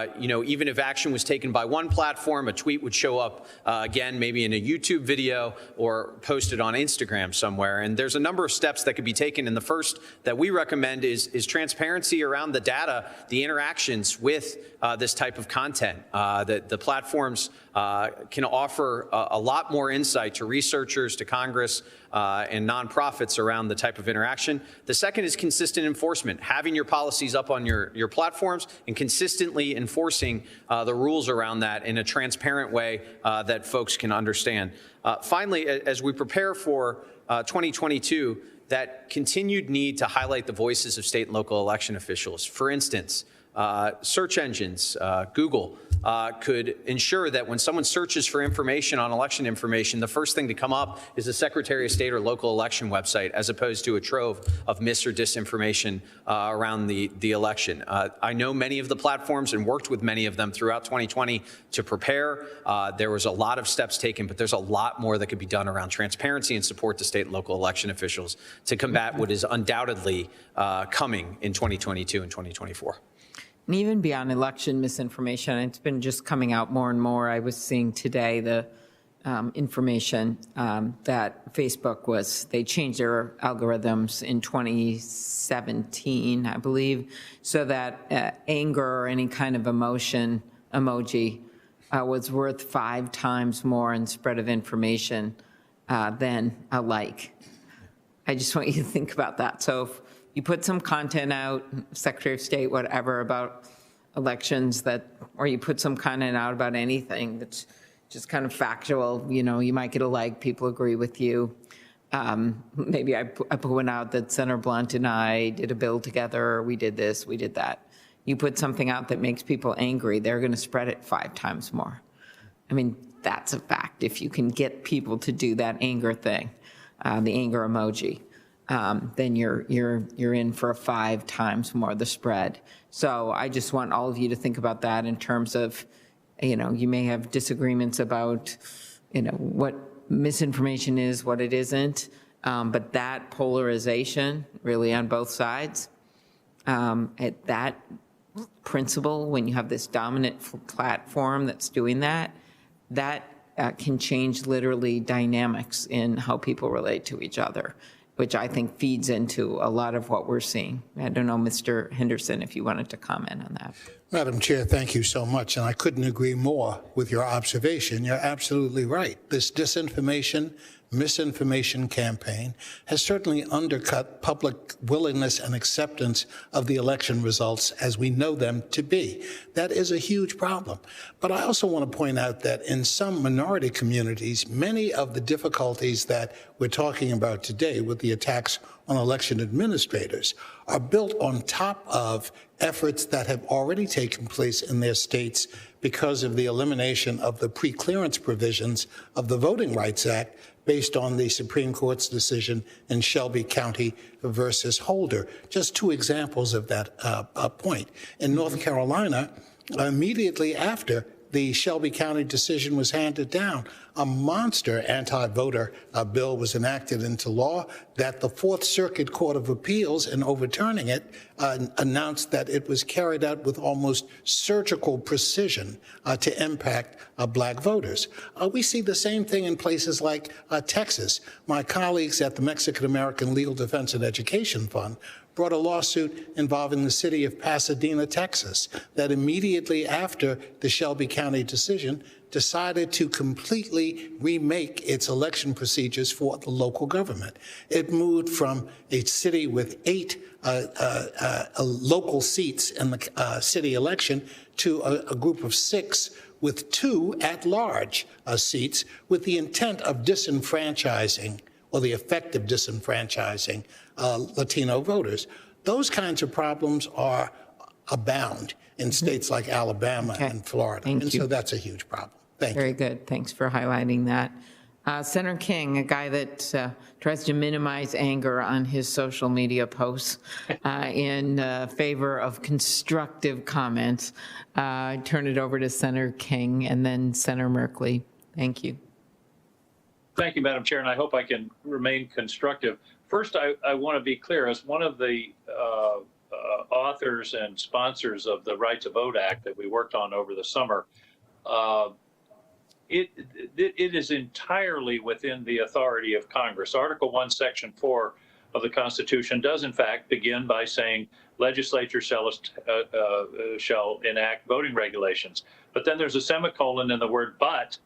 F: even if action was taken by one platform, a tweet would show up again, maybe in a YouTube video or posted on Instagram somewhere. And there's a number of steps that could be taken. And the first that we recommend is transparency around the data, the interactions with this type of content. That the platforms can offer a lot more insight to researchers, to Congress, and nonprofits around the type of interaction. The second is consistent enforcement, having your policies up on your platforms and consistently enforcing the rules around that in a transparent way that folks can understand. Finally, as we prepare for 2022, that continued need to highlight the voices of state and local election officials. For instance, search engines, Google, could ensure that when someone searches for information on election information, the first thing to come up is the Secretary of State or local election website, as opposed to a trove of mis or disinformation around the election. I know many of the platforms and worked with many of them throughout 2020 to prepare. There was a lot of steps taken, but there's a lot more that could be done around transparency and support to state and local election officials to combat what is undoubtedly coming in 2022 and 2024.
H: And even beyond election misinformation, it's been just coming out more and more. I was seeing today the information that Facebook they changed their algorithms in 2017, I believe, so that anger or any kind of emoji was worth 5 times more in spread of information than a like. I just want you to think about that. So if you put some content out, Secretary of State, whatever, about elections or you put some content out about anything that's just kind of factual, you might get a like, people agree with you. Maybe I put one out that Senator Blunt and I did a bill together, we did this, we did that. You put something out that makes people angry, they're gonna spread it 5 times more. I mean, that's a fact. If you can get people to do that anger thing, the anger emoji, then you're in for 5 times more the spread. So I just want all of you to think about that in terms of, you may have disagreements about, what misinformation is, what it isn't, but that polarization really on both sides, at that principle, when you have this dominant platform that's doing that, can change literally dynamics in how people relate to each other, which I think feeds into a lot of what we're seeing. I don't know, Mr. Henderson, if you wanted to comment on that.
J: Madam Chair, thank you so much. And I couldn't agree more with your observation. You're absolutely right. This disinformation, misinformation campaign has certainly undercut public willingness and acceptance of the election results as we know them to be. That is a huge problem. But I also want to point out that in some minority communities, many of the difficulties that we're talking about today with the attacks on election administrators are built on top of efforts that have already taken place in their states because of the elimination of the pre-clearance provisions of the Voting Rights Act based on the Supreme Court's decision in Shelby County versus Holder. Just 2 examples of that point. In North Carolina, immediately after the Shelby County decision was handed down, a monster anti-voter bill was enacted into law that the Fourth Circuit Court of Appeals, in overturning it, announced that it was carried out with almost surgical precision to impact black voters. We see the same thing in places like Texas. My colleagues at the Mexican-American Legal Defense and Education Fund brought a lawsuit involving the city of Pasadena, Texas, that immediately after the Shelby County decision decided to completely remake its election procedures for the local government. It moved from a city with 8 local seats in the city election to a group of 6 with 2 at-large seats with the intent of disenfranchising, or the effective disenfranchising, Latino voters. Those kinds of problems abound in states like Alabama and Florida.
H: Thank you.
J: So that's a huge problem. Thank you.
H: Very good. Thanks for highlighting that. Senator King, a guy that tries to minimize anger on his social media posts in favor of constructive comments. Turn it over to Senator King and then Senator Merkley. Thank you.
D: Thank you, Madam Chair, and I hope I can remain constructive. First, I want to be clear, as one of the authors and sponsors of the Right to Vote Act that we worked on over the summer, it is entirely within the authority of Congress. Article 1, Section 4 of the Constitution does, in fact, begin by saying legislature shall enact voting regulations. But then there's a semicolon in the word but,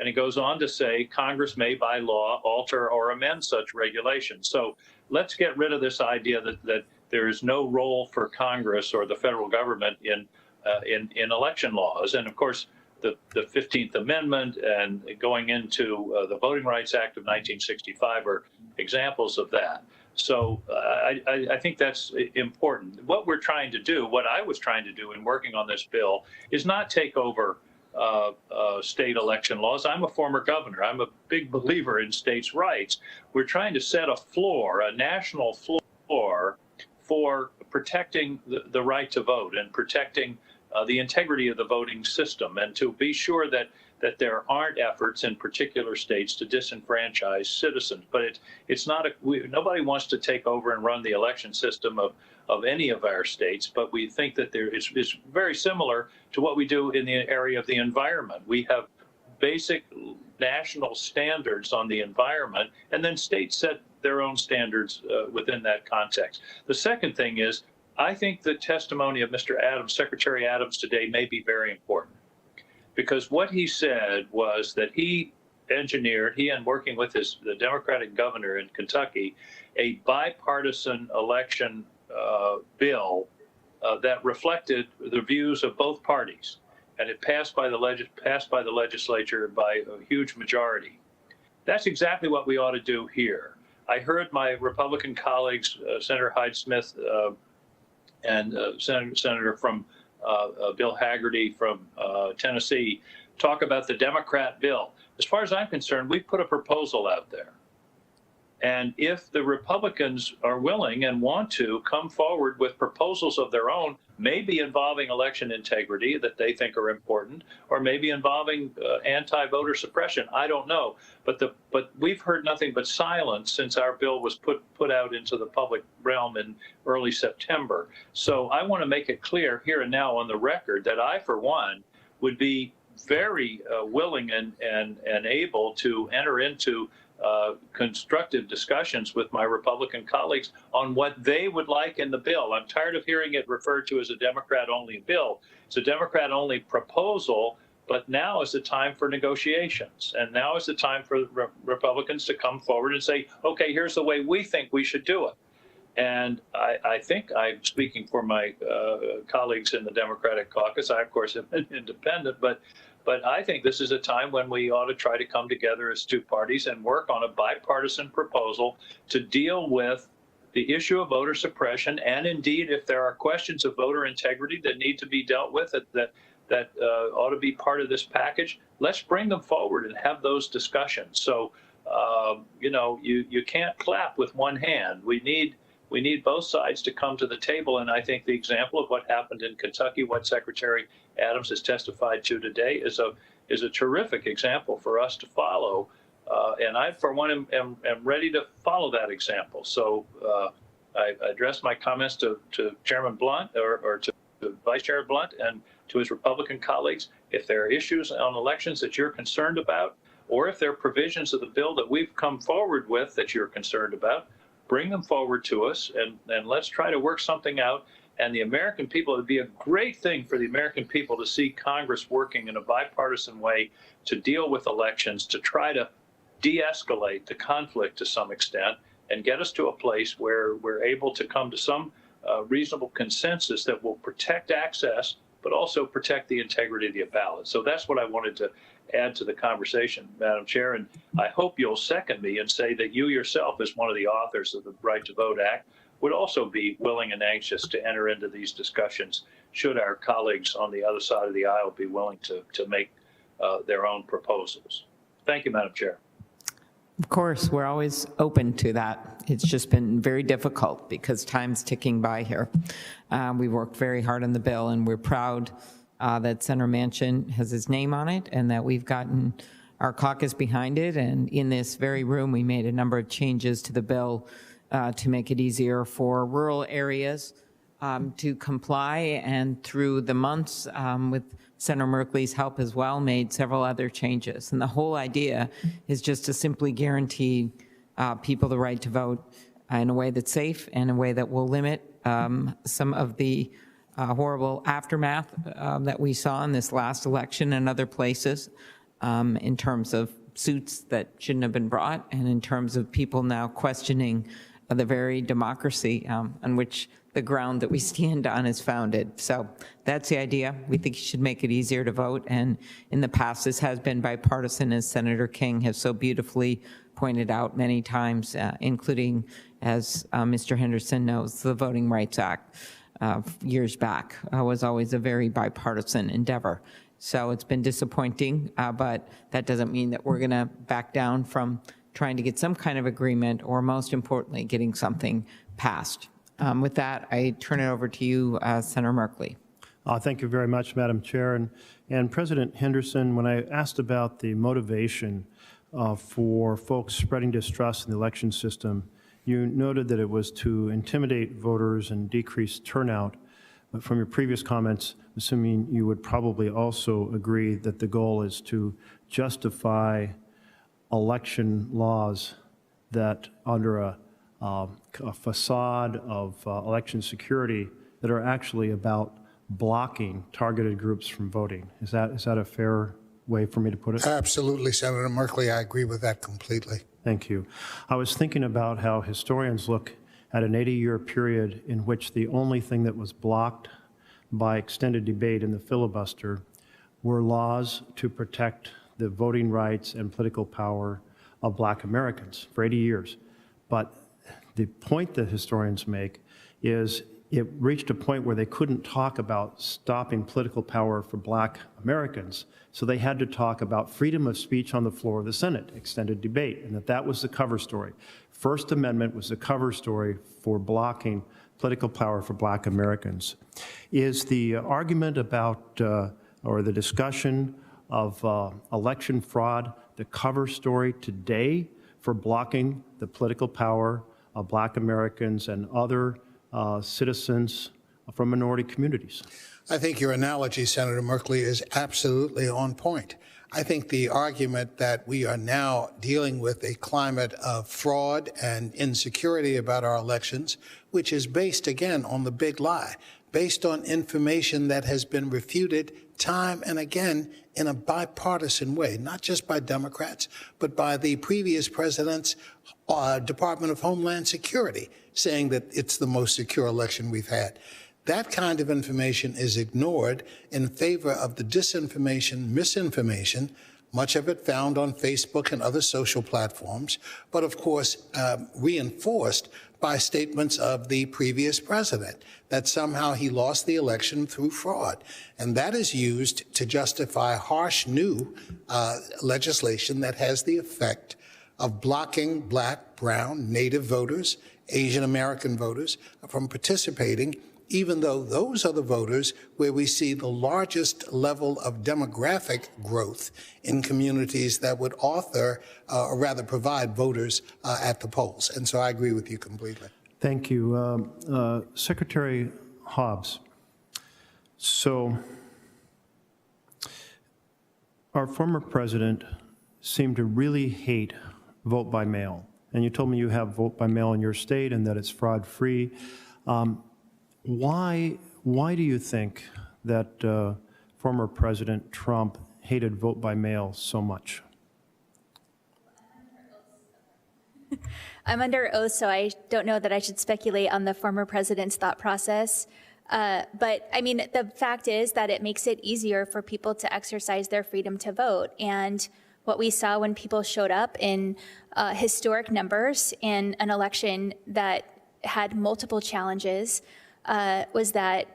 D: and it goes on to say Congress may by law alter or amend such regulations. So let's get rid of this idea that there is no role for Congress or the federal government in election laws. And of course, the 15th Amendment and going into the Voting Rights Act of 1965 are examples of that. So I think that's important. What we're trying to do, what I was trying to do in working on this bill, is not take over state election laws. I'm a former governor. I'm a big believer in states' rights. We're trying to set a floor, a national floor, for protecting the right to vote and protecting the integrity of the voting system, and to be sure that there aren't efforts in particular states to disenfranchise citizens. But it's not nobody wants to take over and run the election system of any of our states, but we think that it's very similar to what we do in the area of the environment. We have basic national standards on the environment, and then states set their own standards within that context. The second thing is, I think the testimony of Mr. Adams, Secretary Adams today, may be very important, because what he said was that he and working with the Democratic governor in Kentucky, a bipartisan election bill that reflected the views of both parties, and it passed by the legislature by a huge majority. That's exactly what we ought to do here. I heard my Republican colleagues, Senator Hyde-Smith and Senator from Bill Haggerty from Tennessee, talk about the Democrat bill. As far as I'm concerned, we put a proposal out there. And if the Republicans are willing and want to come forward with proposals of their own, maybe involving election integrity that they think are important, or maybe involving anti-voter suppression, I don't know. But we've heard nothing but silence since our bill was put out into the public realm in early September. So I want to make it clear here and now on the record that I, for one, would be very willing and able to enter into constructive discussions with my Republican colleagues on what they would like in the bill. I'm tired of hearing it referred to as a Democrat-only bill. It's a Democrat-only proposal, but now is the time for negotiations. And now is the time for Republicans to come forward and say, okay, here's the way we think we should do it. And I think I'm speaking for my colleagues in the Democratic caucus. I, of course, am an independent, but I think this is a time when we ought to try to come together as two parties and work on a bipartisan proposal to deal with the issue of voter suppression. And indeed, if there are questions of voter integrity that need to be dealt with that ought to be part of this package, let's bring them forward and have those discussions. So, you can't clap with one hand. We need both sides to come to the table, and I think the example of what happened in Kentucky, what Secretary Adams has testified to today, is a terrific example for us to follow. And I, for one, am ready to follow that example. So I address my comments to Chairman Blunt or to Vice Chair Blunt and to his Republican colleagues. If there are issues on elections that you're concerned about, or if there are provisions of the bill that we've come forward with that you're concerned about, bring them forward to us, and let's try to work something out. And the American people, it would be a great thing for the American people to see Congress working in a bipartisan way to deal with elections, to try to de-escalate the conflict to some extent and get us to a place where we're able to come to some reasonable consensus that will protect access but also protect the integrity of the ballot. So that's what I wanted to add to the conversation, Madam Chair. And I hope you'll second me and say that you yourself, as one of the authors of the Right to Vote Act, would also be willing and anxious to enter into these discussions should our colleagues on the other side of the aisle be willing to make their own proposals. Thank you, Madam Chair.
H: Of course, we're always open to that. It's just been very difficult because time's ticking by here. We worked very hard on the bill, and we're proud that Senator Manchin has his name on it and that we've gotten our caucus behind it. And in this very room, we made a number of changes to the bill to make it easier for rural areas to comply. And through the months, with Senator Merkley's help as well, made several other changes. And the whole idea is just to simply guarantee people the right to vote in a way that's safe and a way that will limit some of the horrible aftermath that we saw in this last election and other places in terms of suits that shouldn't have been brought and in terms of people now questioning the very democracy on which the ground that we stand on is founded. So that's the idea. We think you should make it easier to vote. And in the past, this has been bipartisan, as Senator King has so beautifully pointed out many times, including, as Mr. Henderson knows, the Voting Rights Act years back was always a very bipartisan endeavor. So it's been disappointing, but that doesn't mean that we're going to back down from trying to get some kind of agreement, or most importantly, getting something passed. With that, I turn it over to you, Senator Merkley.
C: Thank you very much, Madam Chair. And President Henderson, when I asked about the motivation for folks spreading distrust in the election system, you noted that it was to intimidate voters and decrease turnout. But from your previous comments, assuming you would probably also agree that the goal is to justify election laws that under a facade of election security that are actually about blocking targeted groups from voting. Is that a fair way for me to put it?
J: Absolutely, Senator Merkley. I agree with that completely.
C: Thank you. I was thinking about how historians look at an 80-year period in which the only thing that was blocked by extended debate in the filibuster were laws to protect the voting rights and political power of Black Americans for 80 years. But the point that historians make is it reached a point where they couldn't talk about stopping political power for Black Americans, so they had to talk about freedom of speech on the floor of the Senate, extended debate, and that was the cover story. First Amendment was the cover story for blocking political power for Black Americans. Is the argument about, or the discussion of election fraud the cover story today for blocking the political power of Black Americans and other citizens from minority communities?
J: I think your analogy, Senator Merkley, is absolutely on point. I think the argument that we are now dealing with a climate of fraud and insecurity about our elections, which is based, again, on the big lie, based on information that has been refuted time and again in a bipartisan way, not just by Democrats, but by the previous president's Department of Homeland Security, saying that it's the most secure election we've had. That kind of information is ignored in favor of the disinformation, misinformation, much of it found on Facebook and other social platforms, but of course reinforced by statements of the previous president that somehow he lost the election through fraud. And that is used to justify harsh new legislation that has the effect of blocking Black, brown, Native voters, Asian American voters from participating, even though those are the voters where we see the largest level of demographic growth in communities that would author, or rather provide voters at the polls. And so I agree with you completely.
C: Thank you. Secretary Hobbs, so our former president seemed to really hate vote by mail. And you told me you have vote by mail in your state and that it's fraud-free. Why do you think that former President Trump hated vote by mail so much?
I: I'm under oath, so I don't know that I should speculate on the former president's thought process. But I mean, the fact is that it makes it easier for people to exercise their freedom to vote. And what we saw when people showed up in historic numbers in an election that had multiple challenges was that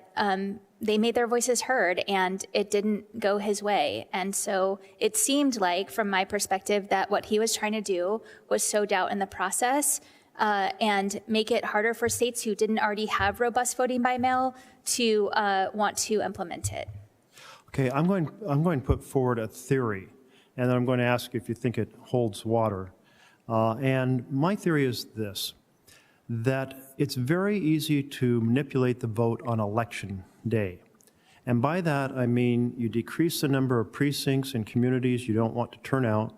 I: they made their voices heard, and it didn't go his way. And so it seemed like, from my perspective, that what he was trying to do was sow doubt in the process and make it harder for states who didn't already have robust voting by mail to want to implement it.
C: Okay, I'm going to put forward a theory, and then I'm going to ask if you think it holds water. And my theory is this, that it's very easy to manipulate the vote on election day. And by that, I mean you decrease the number of precincts and communities you don't want to turn out.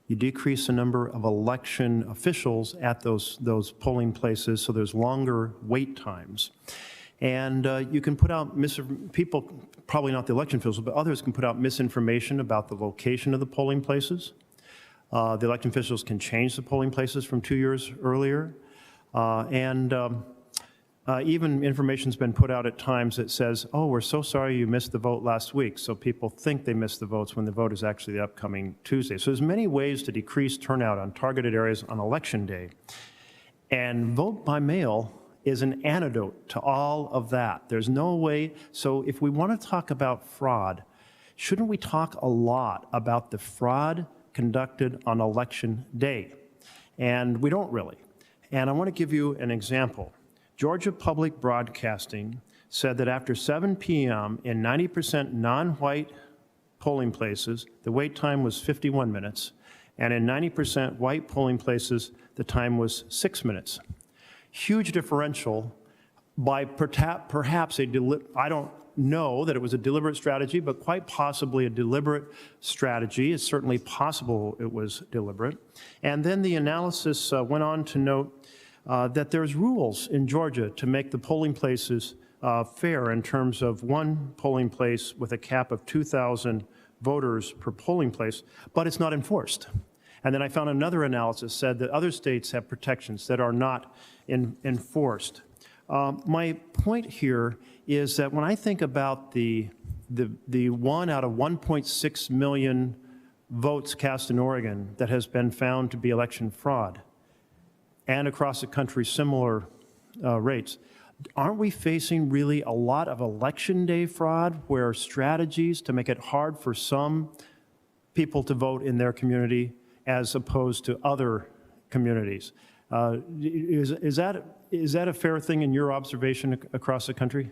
C: You decrease the number of election officials at those polling places, so there's longer wait times. And you can put out, people, probably not the election officials, but others can put out misinformation about the location of the polling places. The election officials can change the polling places from 2 years earlier. Even information's been put out at times that says, oh, we're so sorry you missed the vote last week. So people think they missed the votes when the vote is actually the upcoming Tuesday. So there's many ways to decrease turnout on targeted areas on election day. And vote by mail is an antidote to all of that. There's no way. So if we want to talk about fraud, shouldn't we talk a lot about the fraud conducted on election day? And we don't really. And I want to give you an example. Georgia Public Broadcasting said that after 7 p.m. in 90% non-white polling places, the wait time was 51 minutes, and in 90% white polling places, the time was 6 minutes. Huge differential by perhaps I don't know that it was a deliberate strategy, but quite possibly a deliberate strategy. It's certainly possible it was deliberate. And then the analysis went on to note that there's rules in Georgia to make the polling places fair in terms of one polling place with a cap of 2,000 voters per polling place, but it's not enforced. And then I found another analysis said that other states have protections that are not enforced. My point here is that when I think about the 1 out of 1.6 million votes cast in Oregon that has been found to be election fraud, and across the country similar rates, aren't we facing really a lot of election day fraud where strategies to make it hard for some people to vote in their community as opposed to other communities? Is that a fair thing in your observation across the country?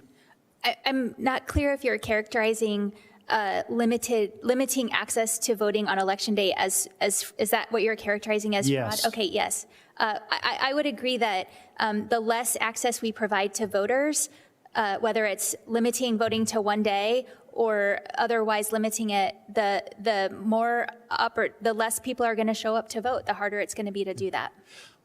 I: I'm not clear if you're characterizing limiting access to voting on election day as is that what you're characterizing as
C: yes.
I: fraud? Okay, yes. I would agree that the less access we provide to voters, whether it's limiting voting to 1 day or otherwise limiting it, the less people are going to show up to vote, the harder it's going to be to do that.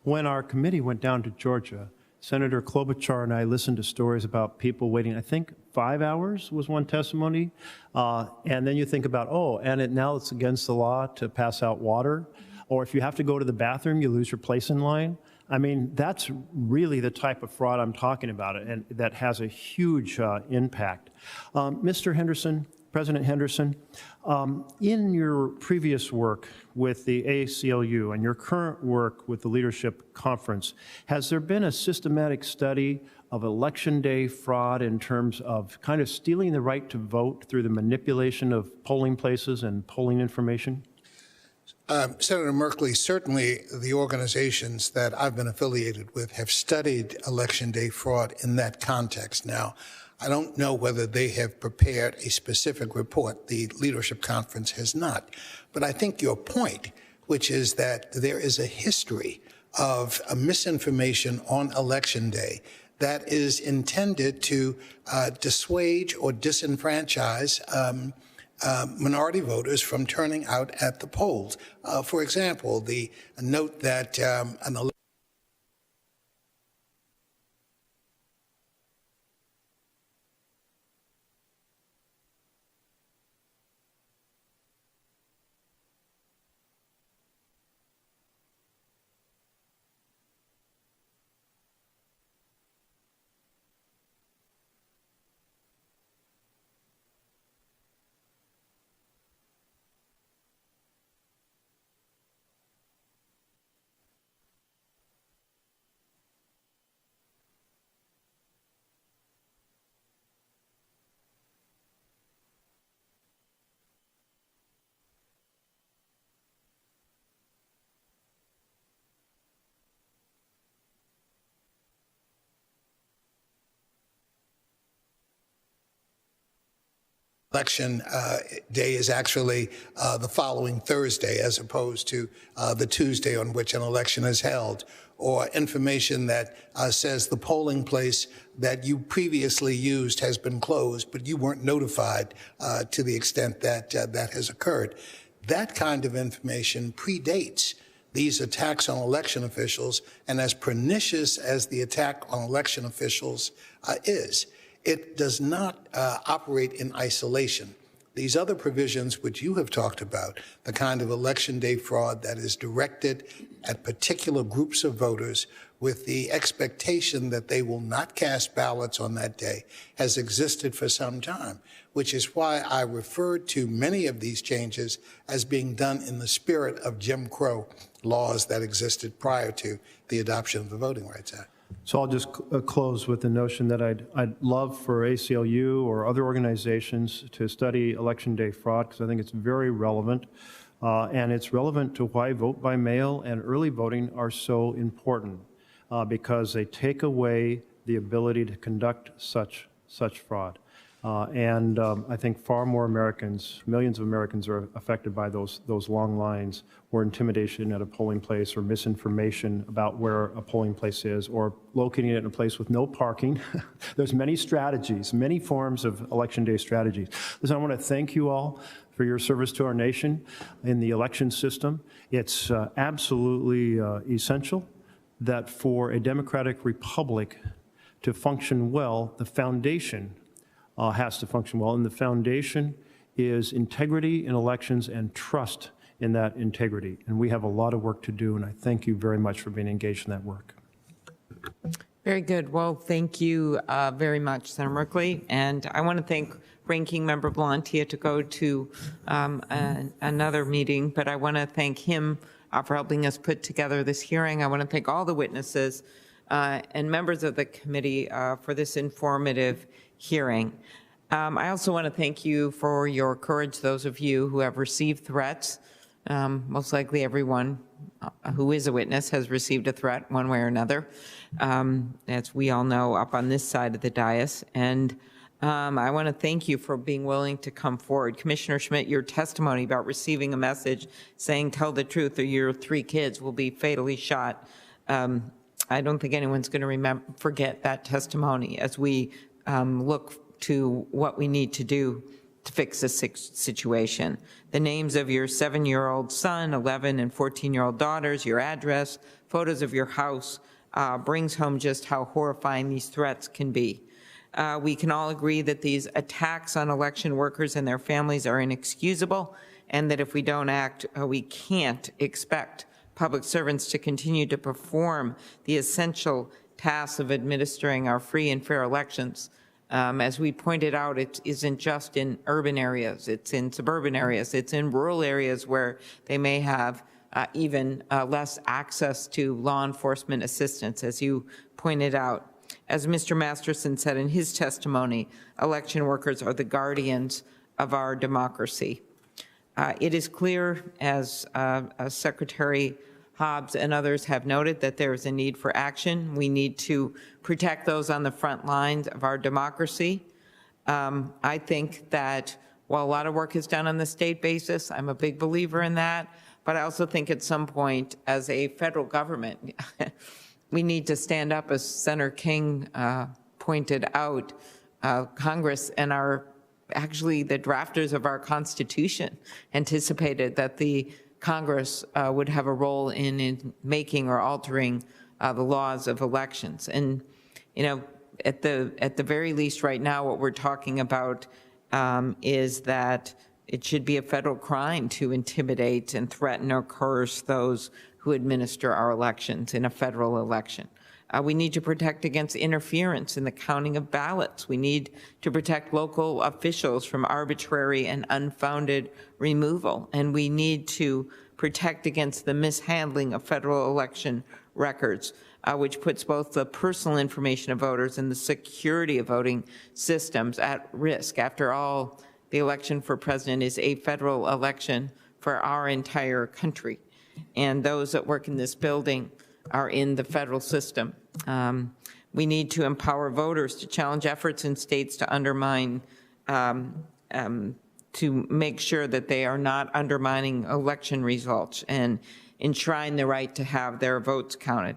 C: When our committee went down to Georgia, Senator Klobuchar and I listened to stories about people waiting, I think 5 hours was one testimony. And then you think about, now it's against the law to pass out water. Or if you have to go to the bathroom, you lose your place in line. I mean, that's really the type of fraud I'm talking about, and that has a huge impact. Mr. Henderson, President Henderson, in your previous work with the ACLU and your current work with the Leadership Conference, has there been a systematic study of election day fraud in terms of kind of stealing the right to vote through the manipulation of polling places and polling information?
J: Senator Merkley, certainly the organizations that I've been affiliated with have studied election day fraud in that context. Now, I don't know whether they have prepared a specific report. The Leadership Conference has not. But I think your point, which is that there is a history of misinformation on election day that is intended to dissuade or disenfranchise minority voters from turning out at the polls. For example, the note that an election day is actually the following Thursday as opposed to the Tuesday on which an election is held, or information that says the polling place that you previously used has been closed, but you weren't notified to the extent that that has occurred. That kind of information predates these attacks on election officials, and as pernicious as the attack on election officials is, it does not operate in isolation. These other provisions which you have talked about, the kind of election day fraud that is directed at particular groups of voters with the expectation that they will not cast ballots on that day, has existed for some time, which is why I referred to many of these changes as being done in the spirit of Jim Crow laws that existed prior to the adoption of the Voting Rights Act.
C: So I'll just close with the notion that I'd love for ACLU or other organizations to study election day fraud, because I think it's very relevant. And it's relevant to why vote by mail and early voting are so important, because they take away the ability to conduct such fraud. I think far more Americans, millions of Americans, are affected by those long lines, or intimidation at a polling place, or misinformation about where a polling place is, or locating it in a place with no parking. There's many strategies, many forms of election day strategies. Listen, I want to thank you all for your service to our nation in the election system. It's absolutely essential that for a democratic republic to function well, the foundation has to function well, and the foundation is integrity in elections and trust in that integrity. And we have a lot of work to do, and I thank you very much for being engaged in that work.
H: Very good. Well, thank you very much, Senator Merkley. And I want to thank Ranking Member Blantia to go to another meeting, but I want to thank him for helping us put together this hearing. I want to thank all the witnesses and members of the committee for this informative hearing. I also want to thank you for your courage, those of you who have received threats. Most likely everyone who is a witness has received a threat one way or another, as we all know up on this side of the dais. And I want to thank you for being willing to come forward. Commissioner Schmidt, your testimony about receiving a message saying, tell the truth or your 3 kids will be fatally shot. I don't think anyone's going to forget that testimony as we look to what we need to do to fix this situation. The names of your 7-year-old son, 11 and 14-year-old daughters, your address, photos of your house brings home just how horrifying these threats can be. We can all agree that these attacks on election workers and their families are inexcusable, and that if we don't act, we can't expect public servants to continue to perform the essential tasks of administering our free and fair elections. As we pointed out, it isn't just in urban areas, it's in suburban areas, it's in rural areas where they may have even less access to law enforcement assistance, as you pointed out. As Mr. Masterson said in his testimony, election workers are the guardians of our democracy. It is clear, as Secretary Hobbs and others have noted, that there is a need for action. We need to protect those on the front lines of our democracy. I think that while a lot of work is done on the state basis, I'm a big believer in that, but I also think at some point as a federal government, we need to stand up, as Senator King pointed out. Congress and actually the drafters of our Constitution anticipated that the Congress would have a role in making or altering the laws of elections. And, you know, at the very least right now, what we're talking about is that it should be a federal crime to intimidate and threaten or coerce those who administer our elections in a federal election. We need to protect against interference in the counting of ballots. We need to protect local officials from arbitrary and unfounded removal. And we need to protect against the mishandling of federal election records, which puts both the personal information of voters and the security of voting systems at risk. After all, the election for president is a federal election for our entire country. And those that work in this building are in the federal system. We need to empower voters to challenge efforts in states to undermine to make sure that they are not undermining election results and enshrine the right to have their votes counted.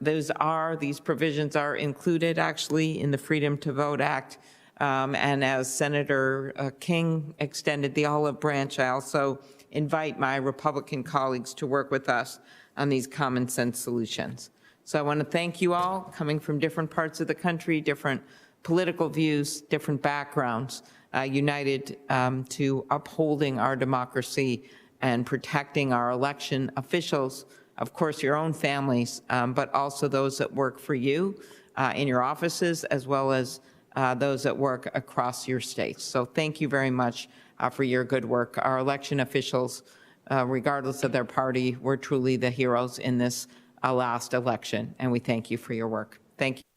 H: These provisions are included actually in the Freedom to Vote Act. And as Senator King extended the olive branch, I also invite my Republican colleagues to work with us on these common sense solutions. So I want to thank you all, coming from different parts of the country, different political views, different backgrounds, united to upholding our democracy and protecting our election officials, of course, your own families, but also those that work for you in your offices, as well as those that work across your states. So thank you very much for your good work. Our election officials, regardless of their party, were truly the heroes in this last election, and we thank you for your work. Thank you.